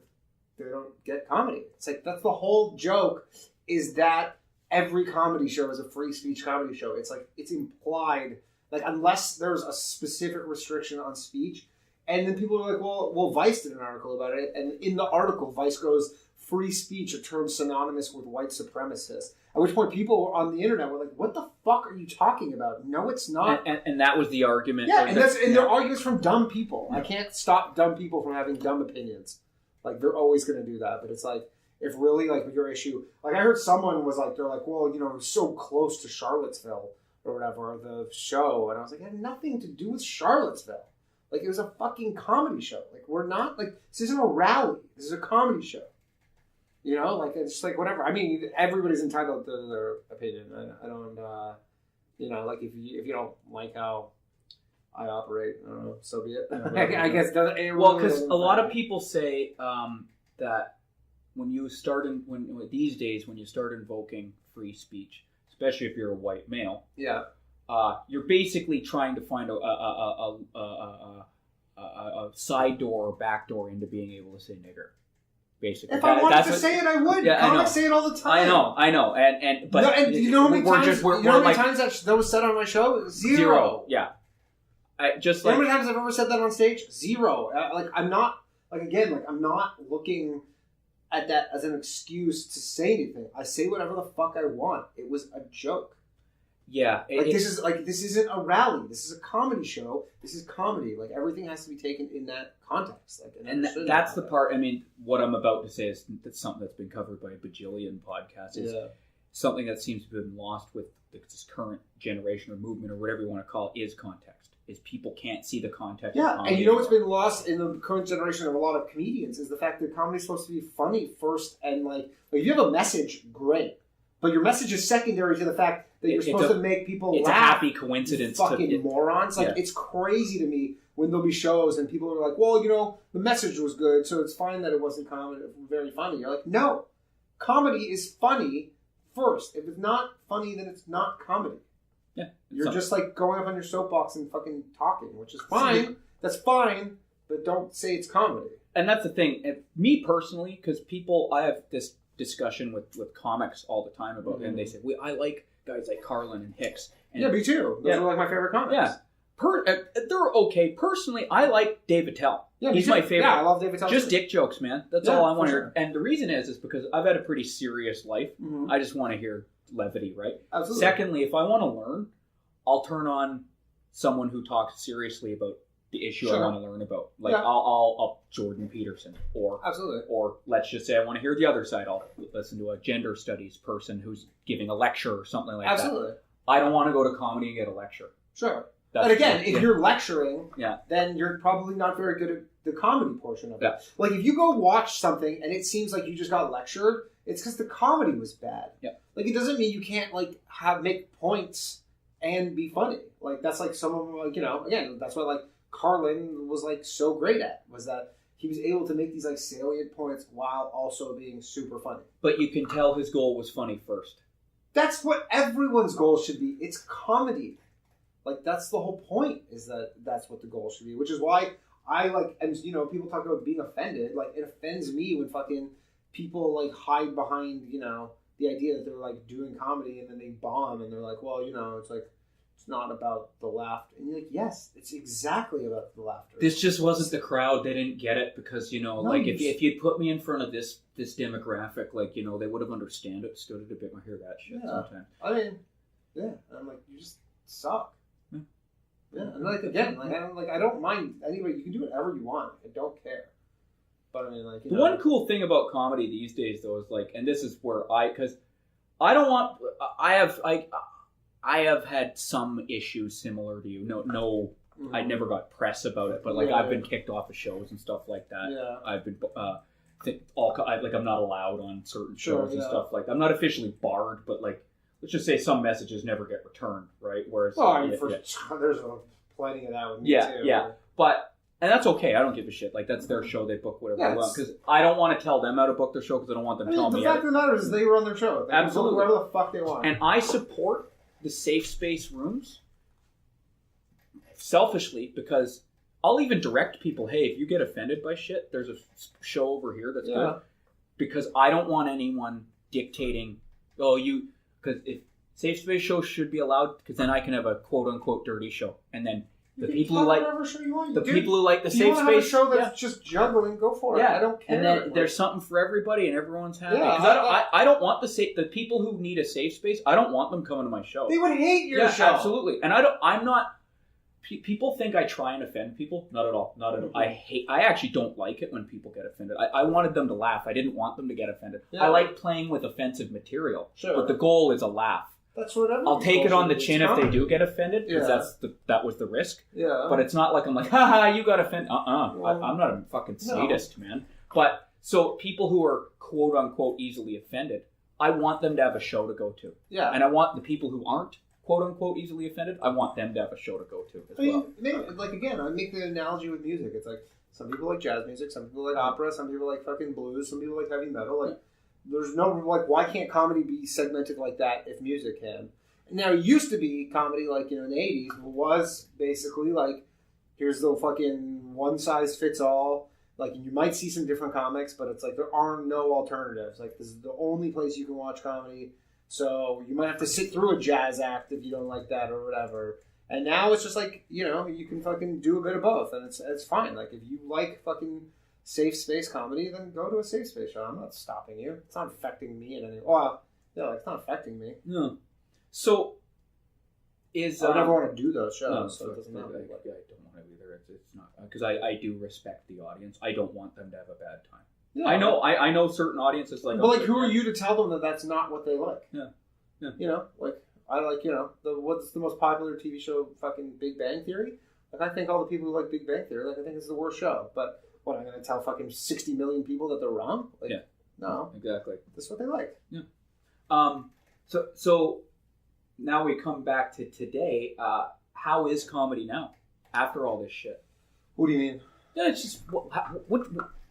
they don't get comedy. It's like, that's the whole joke, is that every comedy show is a free speech comedy show. It's like, it's implied, like, unless there's a specific restriction on speech. And then people are like, well, Vice did an article about it. And in the article, Vice goes, free speech, a term synonymous with white supremacists. At which point people on the internet were like, what the fuck are you talking about? No, it's not. And that was the argument. Yeah, and they're arguments from dumb people. I can't stop dumb people from having dumb opinions. Like, they're always going to do that. But it's like, if really, like, your issue... Like, I heard someone was like, they're like, well, it was so close to Charlottesville or whatever, the show. And I was like, it had nothing to do with Charlottesville. Like, it was a fucking comedy show. Like, we're not... Like, this isn't a rally. This is a comedy show. Like, it's just like, whatever. I mean, everybody's entitled to their opinion. I don't, like, if you don't like how I operate, I don't know, so be it. I guess it really because a lot of people say that when you start these days, when you start invoking free speech, especially if you're a white male, you're basically trying to find a side door or back door into being able to say nigger. Basically, if I wanted to say it, I would. Yeah, comics say it all the time. I know, but you know how many times that was said on my show? Zero. Yeah, how many times I've ever said that on stage? Zero. I'm not looking at that as an excuse to say anything. I say whatever the fuck I want. It was a joke. Yeah, this isn't a rally. This is a comedy show. This is comedy. Like, everything has to be taken in that context. Like, that's the part. I mean, what I'm about to say is that's something that's been covered by a bajillion podcasts. Is something that seems to have been lost with this current generation or movement or whatever you want to call it, is context. Is people can't see the context. Yeah, and you know what's been lost in the current generation of a lot of comedians is the fact that comedy's supposed to be funny first, and like if you have a message, great. But your message is secondary to the fact that you're supposed to make people laugh. It's a happy coincidence. Fucking morons. Like, it's crazy to me when there'll be shows and people are like, well, the message was good, so it's fine that it wasn't very funny. You're like, no. Comedy is funny first. If it's not funny, then it's not comedy. Yeah. You're just like going up on your soapbox and fucking talking, which is fine. That's fine, but don't say it's comedy. And that's the thing. Me personally, because I have this discussion with comics all the time about it, and they say, I like guys like Carlin and Hicks. And, yeah, me too. Those are like my favorite comics. Yeah. They're okay. Personally, I like Dave Attell. Yeah, he's my favorite. Yeah, I love Dave Attell. Just dick jokes, man. That's all I want to hear. And the reason is because I've had a pretty serious life. Mm-hmm. I just want to hear levity, right? Absolutely. Secondly, if I want to learn, I'll turn on someone who talks seriously about the issue Sure. I want to learn about. Like, Yeah. I'll Jordan Peterson, Absolutely. or let's just say I want to hear the other side. I'll listen to a gender studies person who's giving a lecture or something like that. Absolutely. I don't want to go to comedy and get a lecture. Sure. That's But again, if you're lecturing, Yeah. then you're probably not very good at the comedy portion of it. Yeah. Like, if you go watch something and it seems like you just got lectured, it's because the comedy was bad. Yeah. Like, it doesn't mean you can't, like, make points and be funny. Like, that's, like, some of them, like, you know, again, that's what, like, Carlin was, like, so great at, was that he was able to make these, like, salient points while also being super funny. But you can tell his goal was funny first. That's what everyone's goal should be. It's comedy. Like, that's the whole point, is that that's what the goal should be. Which is why I, like, and, you know, people talk about being offended. Like, it offends me when fucking people, like, hide behind, you know, the idea that they're, like, doing comedy and then they bomb and they're like, well, you know, it's like, it's not about the laughter. And you're like, yes, it's exactly about the laughter. This just wasn't the crowd. They didn't get it because, you know, No, like, if you'd put me in front of this demographic, like, you know, they would have understood it a bit. I hear that shit sometimes. I mean, yeah. And I'm like, you just suck. Yeah, and like again, I don't mind anybody. You can do whatever you want. I don't care. But I mean, like, The one cool thing about comedy these days, though, is like, and this is where because I don't want, I have had some issues similar to you. No, I never got press about it, but like I've been kicked off of shows and stuff like that. Yeah. I've been I'm not allowed on certain Sure, shows and yeah. stuff like that. I'm not officially barred, but like, let's just say some messages never get returned, right? Whereas, well, I mean, there's plenty of that with me too. Yeah. But, and that's okay. I don't give a shit. Like, that's their show. They book whatever Yeah, they want. Because I don't want to tell them how to book their show because I don't want them I mean, telling the me. fact of the matter is, they run their show. They can Absolutely. book whoever the fuck they want. And I support the safe space rooms selfishly because I'll even direct people, hey, if you get offended by shit, there's a show over here that's good. Because I don't want anyone dictating, because if safe space shows should be allowed, because then I can have a quote unquote dirty show. And then the people who like whatever show you want. the people who like the If you safe want to have a space show that's just juggling, go for it. Yeah, I don't care. and then there's something for everybody, and everyone's happy. Yeah, 'Cause I don't want the people who need a safe space. I don't want them coming to my show. they would hate your Yeah, show. absolutely. And I'm not. People think I try and offend people. Not at all. Not at all. I actually don't like it when people get offended. I wanted them to laugh. I didn't want them to get offended. Yeah. I like playing with offensive material. Sure. But the goal is a laugh. That's what I'll take it on the chin if they do get offended, because Yeah. that was the risk. Yeah. But it's not like I'm like, haha, you got offended. Well, I'm not a fucking sadist, man. But so people who are quote unquote easily offended, I want them to have a show to go to. Yeah. And I want the people who aren't quote unquote easily offended, I want them to have a show to go to as well. Maybe, like, again, I make the analogy with music. It's like, some people like jazz music, some people like opera, some people like fucking blues, some people like heavy metal. Like, there's no, like, why can't comedy be segmented like that if music can? Now, it used to be comedy, like, you know, in the 80s, was basically like, here's the fucking one size fits all. Like, you might see some different comics, but it's like, there are no alternatives. Like, this is the only place you can watch comedy. So you might have to sit through a jazz act if you don't like that or whatever. And now it's just like, you know, you can fucking do a bit of both, and it's fine. Like, if you like fucking safe space comedy, then go to a safe space show. I'm not stopping you. It's not affecting me in any. Well, yeah, like, it's not affecting me. No. So is I would never want to do those shows, no, so it doesn't matter. I don't want to either. It's not because I do respect the audience. I don't want them to have a bad time. Yeah. I know certain audiences like. But like, who are you to tell them that that's not what they like? Yeah. You know, like, I like, you know, what's the most popular TV show? Fucking Big Bang Theory. Like, I think all the people who like Big Bang Theory, like, I think it's the worst show. But what, I'm going to tell fucking 60 million people that they're wrong? Like, yeah. No. Exactly. That's what they like. Yeah. So now we come back to today. How is comedy now after all this shit? What do you mean? Yeah, it's just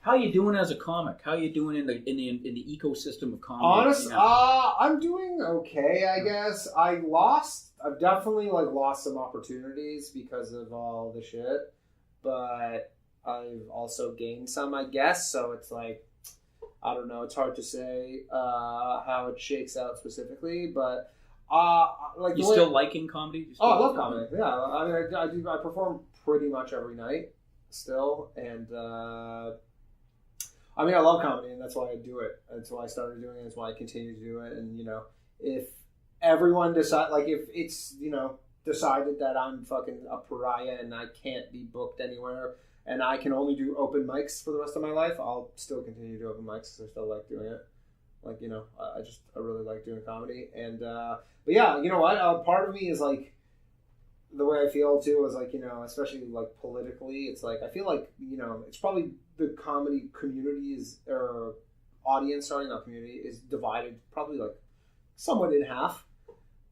how you doing as a comic? How you doing in the ecosystem of comedy? Honest, You know? I'm doing okay, I guess. I've definitely like lost some opportunities because of all the shit, but I've also gained some, I guess. So it's like, I don't know. It's hard to say how it shakes out specifically, but like, You still liking comedy? I love comedy. Yeah, I mean, I perform pretty much every night still, and I mean, I love comedy, and that's why I do it. That's why I started doing it. That's why I continue to do it. And, you know, if everyone decides, like, if it's, you know, decided that I'm fucking a pariah and I can't be booked anywhere and I can only do open mics for the rest of my life, I'll still continue to do open mics because I still like doing it. Like, you know, I really like doing comedy. And, but yeah, you know what? Part of me is like, the way I feel too is like, you know, especially like politically, it's like, I feel like, you know, it's probably the comedy community is, or audience, sorry, not community, is divided probably like somewhat in half.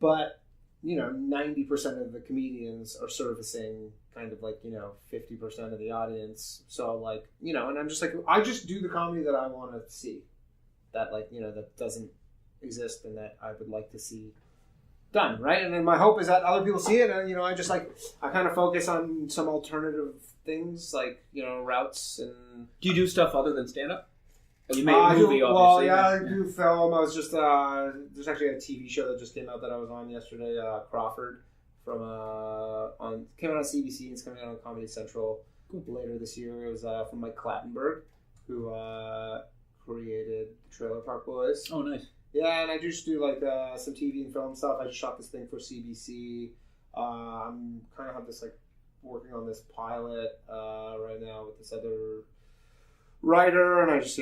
But, you know, 90% of the comedians are servicing kind of like, you know, 50% of the audience. So like, you know, and I'm just like, I just do the comedy that I want to see. That like, you know, that doesn't exist and that I would like to see done, right? And then my hope is that other people see it and, you know, I just like, I kind of focus on some alternative things like, you know, routes and... Do you do stuff other than stand-up? You made a movie, obviously. Well, yeah, I do film. I was just, there's actually a TV show that just came out that I was on yesterday, Crawford, came out on CBC and it's coming out on Comedy Central later this year. It was from Mike Clattenburg, who created Trailer Park Boys. Oh, nice. Yeah, and I just do like some TV and film stuff. I just shot this thing for CBC. I'm kind of have this like working on this pilot right now with this other writer, and I just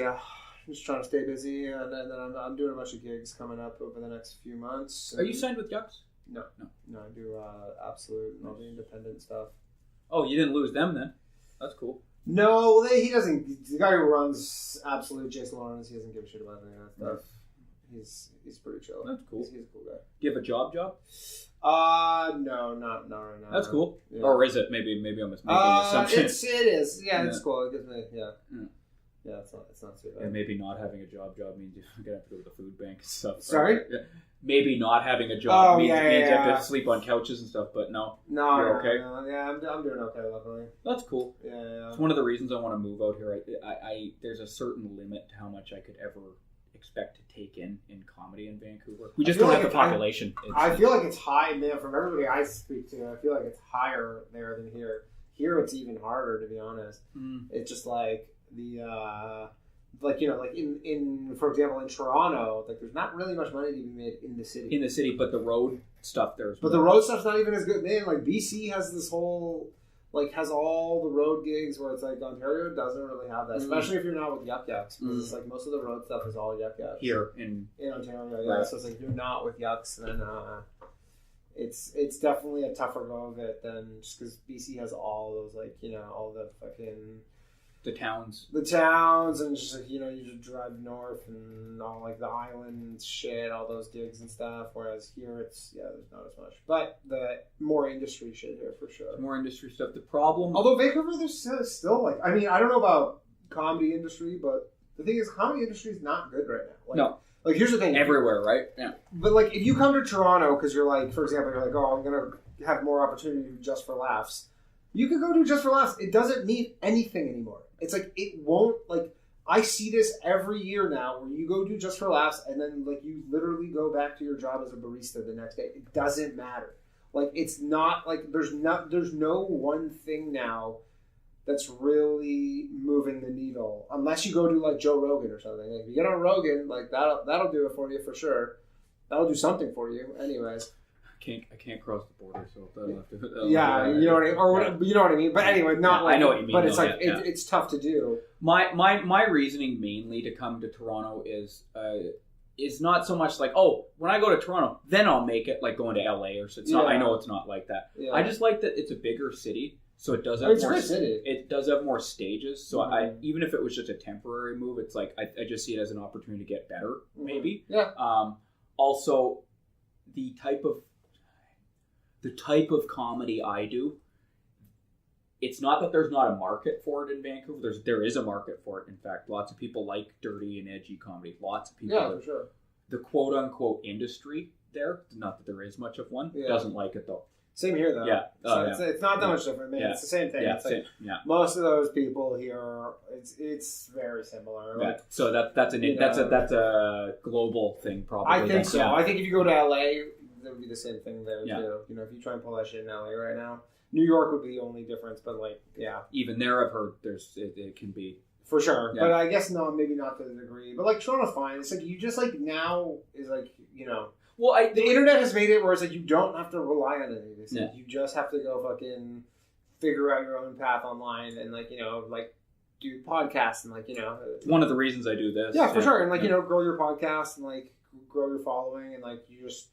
just trying to stay busy. And then I'm doing a bunch of gigs coming up over the next few months. Are you signed with Yucks? No. I do Absolute and all the independent stuff. Oh, you didn't lose them then? That's cool. No, he doesn't. The guy who runs Absolute, Jason Lawrence, he doesn't give a shit about any of that stuff. He's pretty chill. That's cool. He's a cool guy. Do you have a job? No, not right now. That's cool. Yeah. Or is it? Maybe I'm just making an assumption. It is. Yeah, it's cool. It gives me, yeah, it's not too bad. And maybe not having a job means you're gonna have to go to the food bank and stuff. Sorry? Right? Yeah. Maybe not having a job means you have to yeah. sleep on couches and stuff, but no. No, you're okay? No, yeah, I'm doing okay, luckily. That's cool. Yeah. It's one of the reasons I want to move out here. I there's a certain limit to how much I could ever expect to take in comedy in Vancouver. We just don't have the population. I feel like it's high, man, from everybody I speak to. I feel like it's higher there than here. Here it's even harder, to be honest. It's just like the like, you know, like in for example in Toronto, like there's not really much money to be made in the city. But the road stuff there's but the road stuff's not even as good, man. Like BC has this whole has all the road gigs where it's like Ontario doesn't really have that, especially if you're not with Yuck Yucks, because it's like most of the road stuff is all Yuck Yucks here in Ontario. Yeah, so it's like you're not with Yucks, then it's definitely a tougher go of it than just because BC has all those like, you know, all the fucking the towns and just like, you know, you just drive north and all like the island shit, all those gigs and stuff, whereas here it's there's not as much, but the more industry shit here for sure. More industry stuff. The problem, although Vancouver, there's still like, I mean, I don't know about comedy industry, but the thing is comedy industry is not good right now. Like, no, like here's the thing, everywhere, right? Yeah, but like if you come to Toronto because you're like, for example, you're like, oh, I'm gonna have more opportunity to do Just for Laughs. You could go do Just for Laughs. It doesn't mean anything anymore. It's like, it won't, like, I see this every year now where you go do Just for Laughs and then, like, you literally go back to your job as a barista the next day. It doesn't matter. Like, it's not, like, there's no one thing now that's really moving the needle. Unless you go do, like, Joe Rogan or something. Like, if you get on Rogan, like, that'll do it for you for sure. That'll do something for you anyways. I can't cross the border, so that'll have to. You know what I mean, or whatever, you know what I mean. But anyway, not like, I know what you mean. But it's like it's tough to do. My reasoning mainly to come to Toronto is not so much like, oh, when I go to Toronto, then I'll make it, like going to LA or so. It's not. I know it's not like that. Yeah. I just like that it's a bigger city, so it does have it's a great city. It does have more stages. So I even if it was just a temporary move, it's like I just see it as an opportunity to get better, maybe. Yeah. Also, the type of comedy I do, it's not that there's not a market for it in Vancouver. There is a market for it. In fact, lots of people like dirty and edgy comedy. Lots of people. Yeah, for sure. The quote unquote industry there, not that there is much of one, doesn't like it though. Same here though. Yeah. It's not that much different, man. It's the same thing. Yeah, it's like most of those people here, it's very similar. Like, so that's a global thing, probably. I think so. Yeah. I think if you go to LA, there would be the same thing there too. You know, if you try and pull that shit in LA right now, New York would be the only difference. But like, even there, I've heard it can be for sure. Yeah. But I guess maybe not to the degree. But like Toronto's fine. It's like you just like now is like, you know. Well, the internet has made it where it's like you don't have to rely on any of this. Yeah. You just have to go fucking figure out your own path online and do podcasts and one of the reasons I do this. Yeah, for sure. And grow your podcast and grow your following and you just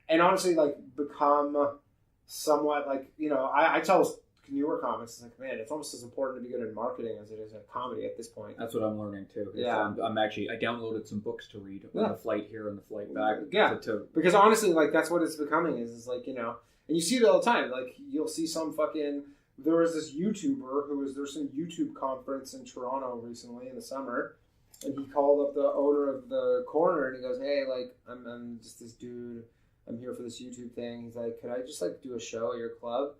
and honestly become somewhat I tell newer comics, it's man, it's almost as important to be good at marketing as it is at comedy at this point. That's what I'm learning too. Yeah. I'm actually, I downloaded some books to read on the flight here and the flight back. Yeah. Because honestly, that's what it's becoming is and you see it all the time. You'll see some fucking, there was this YouTuber there's some YouTube conference in Toronto recently in the summer, and he called up the owner of the corner and he goes, hey, I'm just this dude, I'm here for this YouTube thing. He's like, could I just do a show at your club?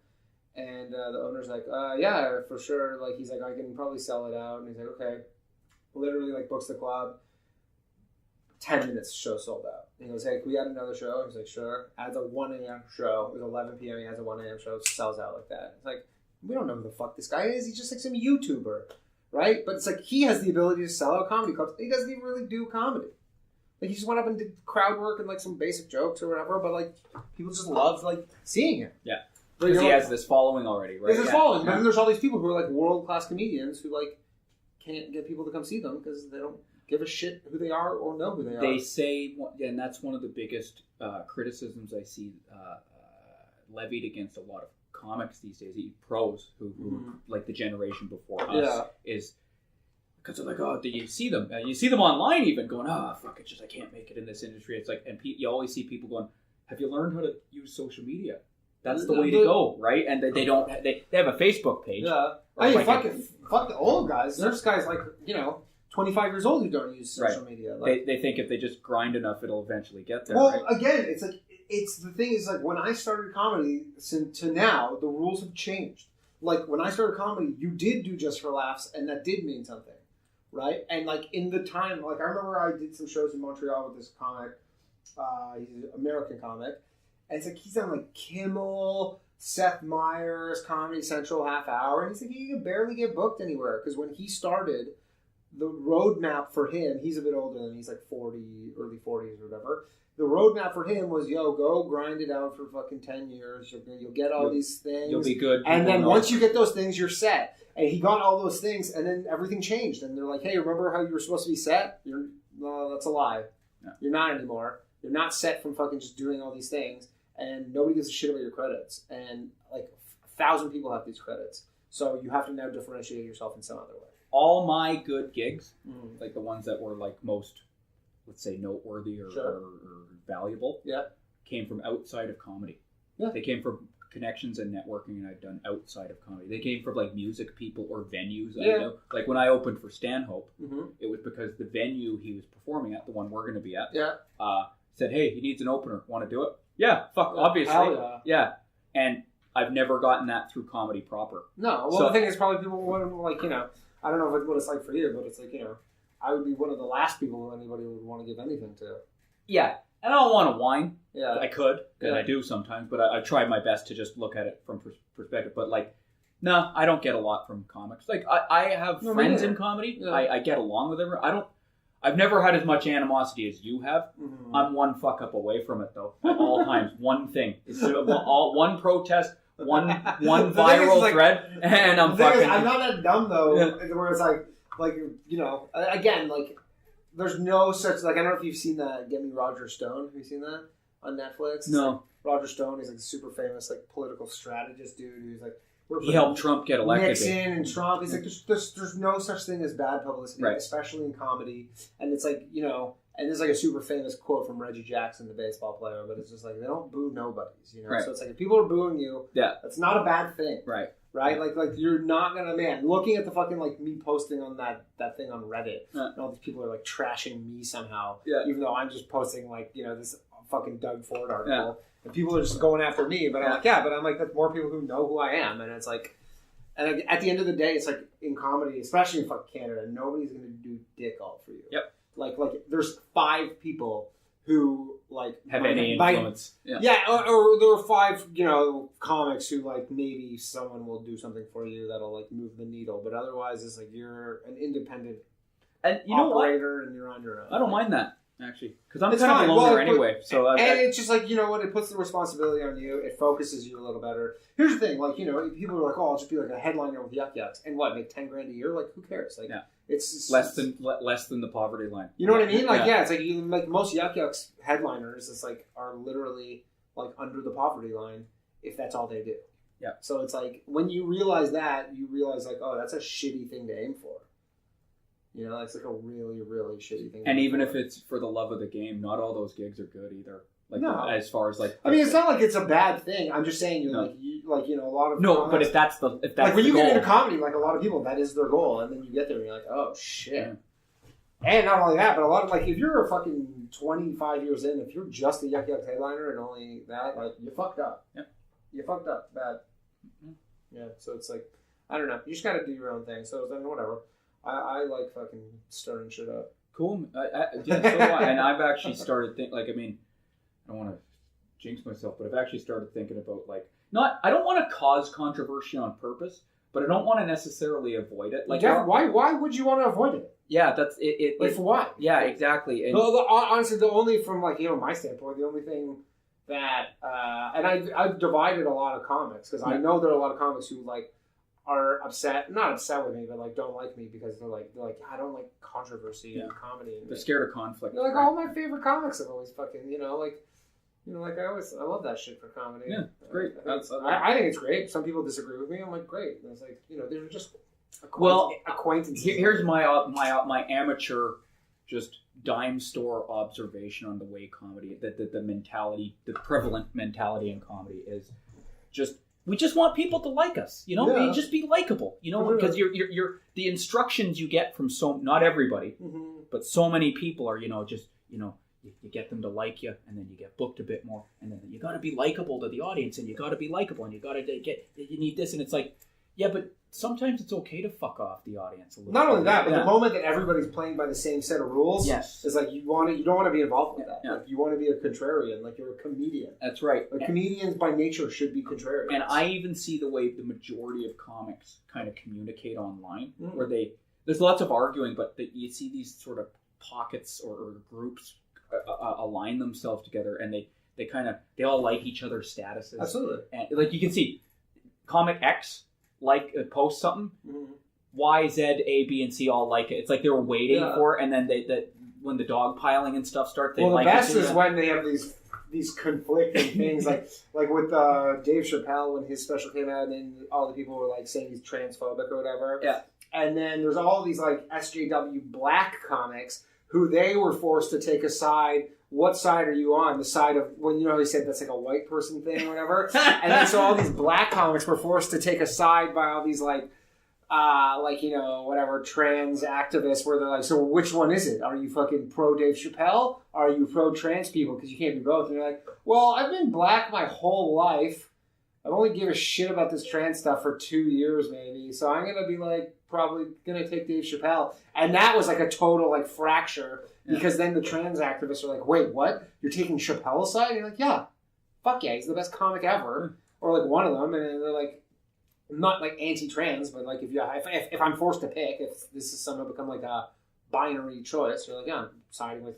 And the owner's like, yeah, for sure. He's like, I can probably sell it out. And he's like, okay. Literally, books the club. 10 minutes, show sold out. And he goes, hey, can we add another show? He's like, sure. Adds a 1 a.m. show. It was 11 p.m. He adds a 1 a.m. show. Sells out like that. It's like, we don't know who the fuck this guy is. He's just some YouTuber, right? But it's he has the ability to sell out comedy clubs. He doesn't even really do comedy. He just went up and did crowd work and some basic jokes or whatever. But people just love seeing him. Yeah. Because he has this following already, right? There's this following. But then there's all these people who are world-class comedians who can't get people to come see them because they don't give a shit who they are or know who they are. They say, and that's one of the biggest criticisms I see levied against a lot of comics these days, pros who the generation before us, is because they're like, oh, do you see them? You see them online even going, oh, fuck, it's just I can't make it in this industry. It's and you always see people going, have you learned how to use social media? That's the way to go, right? And they don't. They have a Facebook page. Yeah. Fuck the old guys. There's guys 25 years old who don't use social media. They think if they just grind enough, it'll eventually get there. Well, again, it's the thing is when I started comedy to now, the rules have changed. When I started comedy, you did do just for laughs, and that did mean something, right? And in the time, I remember I did some shows in Montreal with this comic. He's an American comic. And it's he's on Kimmel, Seth Meyers, Comedy Central half hour. And he's he could barely get booked anywhere. Because when he started, the roadmap for him, he's a bit older than he's 40, early 40s or whatever. The roadmap for him was, go grind it out for fucking 10 years. You'll get all these things. You'll be good. And then once you get those things, you're set. And he got all those things, and then everything changed. And they're like, hey, remember how you were supposed to be set? That's a lie. Yeah. You're not anymore. You're not set from fucking just doing all these things. And nobody gives a shit about your credits. And 1,000 people have these credits. So you have to now differentiate yourself in some other way. All my good gigs, the ones that were most, let's say, noteworthy or valuable, came from outside of comedy. Yeah. They came from connections and networking, and I've done outside of comedy. They came from music people or venues. I know. When I opened for Stanhope, it was because the venue he was performing at, the one we're going to be at, said, hey, he needs an opener. Want to do it? Yeah, obviously. Yeah. And I've never gotten that through comedy proper. No, well, the thing is probably people wouldn't, I don't know what it's like for you, but it's I would be one of the last people anybody would want to give anything to. Yeah, and I don't want to whine. Yeah. I could, and I do sometimes, but I try my best to just look at it from perspective. But no, I don't get a lot from comics. I have friends in comedy. Yeah. I get along with everyone. I've never had as much animosity as you have. Mm-hmm. I'm one fuck up away from it, though, at all times. One thing. It's one protest, one viral thread, and I'm fucking... I'm not that dumb, though, where it's again, there's no such... I don't know if you've seen that Get Me Roger Stone. Have you seen that on Netflix? No. Roger Stone, he's a super famous political strategist dude who's he helped Trump get elected. Nixon and Trump. He's there's no such thing as bad publicity, especially in comedy. And it's and there's a super famous quote from Reggie Jackson, the baseball player, but it's just they don't boo nobodies, Right. So it's if people are booing you, that's not a bad thing. Right. Right? You're not gonna, looking at the fucking, me posting on that thing on Reddit, and all these people are, trashing me somehow, even though I'm just posting, this fucking Doug Ford article. Yeah. And people are just going after me, but I'm that's more people who know who I am, and it's and at the end of the day, it's in comedy, especially in fucking Canada, nobody's gonna do dick all for you. Yep. There's 5 people who have any influence. Or there are 5 comics who maybe someone will do something for you that'll move the needle, but otherwise it's you're an independent and operator and you're on your own. I don't mind that. actually, because I'm It's kind fine. of a loner Well, anyway. So and it's just like, you know what, it puts the responsibility on you. It focuses you a little better. Here's the thing, like, you know, people are like, oh, I'll just be like a headliner with Yuck Yucks, and what, make $10,000 a year? Like, who cares? Like, it's less than the poverty line. You know what I mean? Like, it's like you like most Yuck Yucks headliners. It's like are literally like under the poverty line if that's all they do. Yeah. So it's like when you realize that, you realize like, oh, that's a shitty thing to aim for. You know, it's like a really, really shitty thing. And even if it's for the love of the game, not all those gigs are good either. Like as far as like, I mean, it's not like it's a bad thing. I'm just saying, you know, a lot of but if that's like when you goal, get into comedy, like a lot of people, that is their goal, and then you get there and you're like, oh shit. Yeah. And not only that, but a lot of like if you're a fucking 25 years in, if you're just a Yuck Yucks headliner and only that, like you fucked up. Yeah. You fucked up bad. Mm-hmm. Yeah. So it's like, I don't know. You just got to do your own thing. So then whatever. I like fucking stirring shit up. Cool. And I've actually started thinking, like, I mean, I don't want to jinx myself, but I've actually started thinking about, like, I don't want to cause controversy on purpose, but I don't want to necessarily avoid it. Like, why would you want to avoid it? Yeah, that's it. Like, for what? Yeah, exactly. And honestly, the only, from, like, you know, my standpoint, the only thing that, and I've divided a lot of comics, because I know there are a lot of comics who, like, are not upset with me, but like don't like me because they're like I don't like controversy and comedy. And they're scared of conflict. They're like, all my favorite comics have always fucking I love that shit for comedy. Yeah, it's great. I think it's great. Some people disagree with me. I'm like, great. And it's like, you know, they're just acquaintances. Here's my amateur, just dime store observation on the way comedy, the mentality, the prevalent mentality in comedy is just. We just want people to like us, you know. Yeah. Just be likable, you know, because you're the instructions you get from not everybody, but so many people are, you know, just you get them to like you, and then you get booked a bit more, and then you got to be likable to the audience, and you got to be likable, and you got to you need this, and it's like, yeah, but sometimes it's okay to fuck off the audience a little. Not only that, but the moment that everybody's playing by the same set of rules, is like you don't want to be involved with that. Yeah. Like you want to be a contrarian, like you're a comedian. That's right. Like comedians by nature should be contrarians. And I even see the way the majority of comics kind of communicate online, where there's lots of arguing, but you see these sort of pockets or groups align themselves together, and they all like each other's statuses. Absolutely. And like you can see, comic X. Like post something, Y, Z, A, B, and C all like it. It's like they were waiting for it, and then when the dog piling and stuff starts, they like it. Well, the best is when they have these conflicting things, like with Dave Chappelle when his special came out, and then all the people were like saying he's transphobic or whatever. Yeah. And then there's all these like SJW black comics who they were forced to take a side. What side are you on? The side of, when, you know, he said that's like a white person thing or whatever. And then so all these black comics were forced to take a side by all these like, you know, whatever, trans activists where they're like, so which one is it? Are you fucking pro Dave Chappelle? Or are you pro trans people? Because you can't be both. And you're like, well, I've been black my whole life. I've only give a shit about this trans stuff for 2 years maybe. So I'm going to be like, probably going to take Dave Chappelle. And that was like a total like fracture. Because then the trans activists are like, wait, what? You're taking Chappelle's side? And you're like, yeah. Fuck yeah, he's the best comic ever. Or like one of them. And they're like, not like anti-trans, but like if I'm forced to pick, if this is somehow become like a binary choice, you're like, yeah, I'm siding with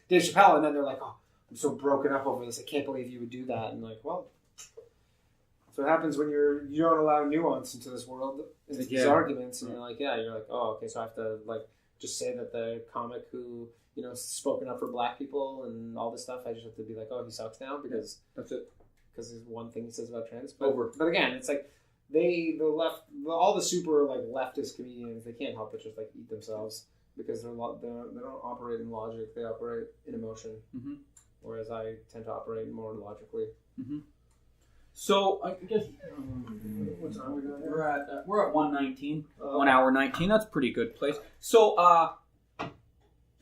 Dave Chappelle. And then they're like, oh, I'm so broken up over this. I can't believe you would do that. And like, well, that's what happens when you don't allow nuance into this world, into these arguments. And you're like, oh, okay, so I have to like, just say that the comic who, you know, spoken up for black people and all this stuff, I just have to be like, oh, he sucks now because that's it. Because there's one thing he says about trans. But again, it's like all the super like leftist comedians, they can't help but just like eat themselves because they don't operate in logic, they operate in emotion. Mm-hmm. Whereas I tend to operate more logically. Mm-hmm. So I guess what time are we doing? We're at 1:19, 1 hour 19. That's a pretty good place. So I'm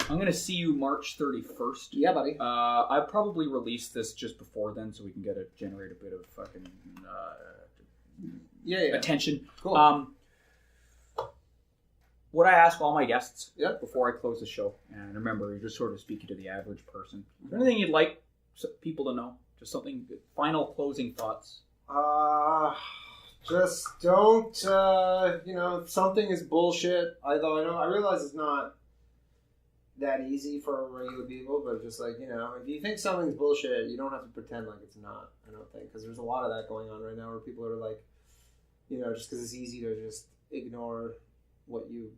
gonna see you March 31st. Yeah, buddy. I probably release this just before then, so we can generate a bit of fucking attention. Cool. What I ask all my guests before I close the show, and remember, you're just sort of speaking to the average person. Is there anything you'd like people to know? Just something, final closing thoughts. Just don't, if something is bullshit, I realize it's not that easy for regular people, but just like, if you think something's bullshit, you don't have to pretend like it's not. I don't think, because there's a lot of that going on right now where people are like, just because it's easy to just ignore what you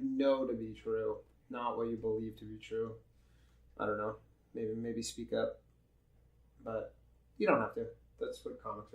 know to be true, not what you believe to be true. I don't know. Maybe speak up, but you don't have to. That's what comics are.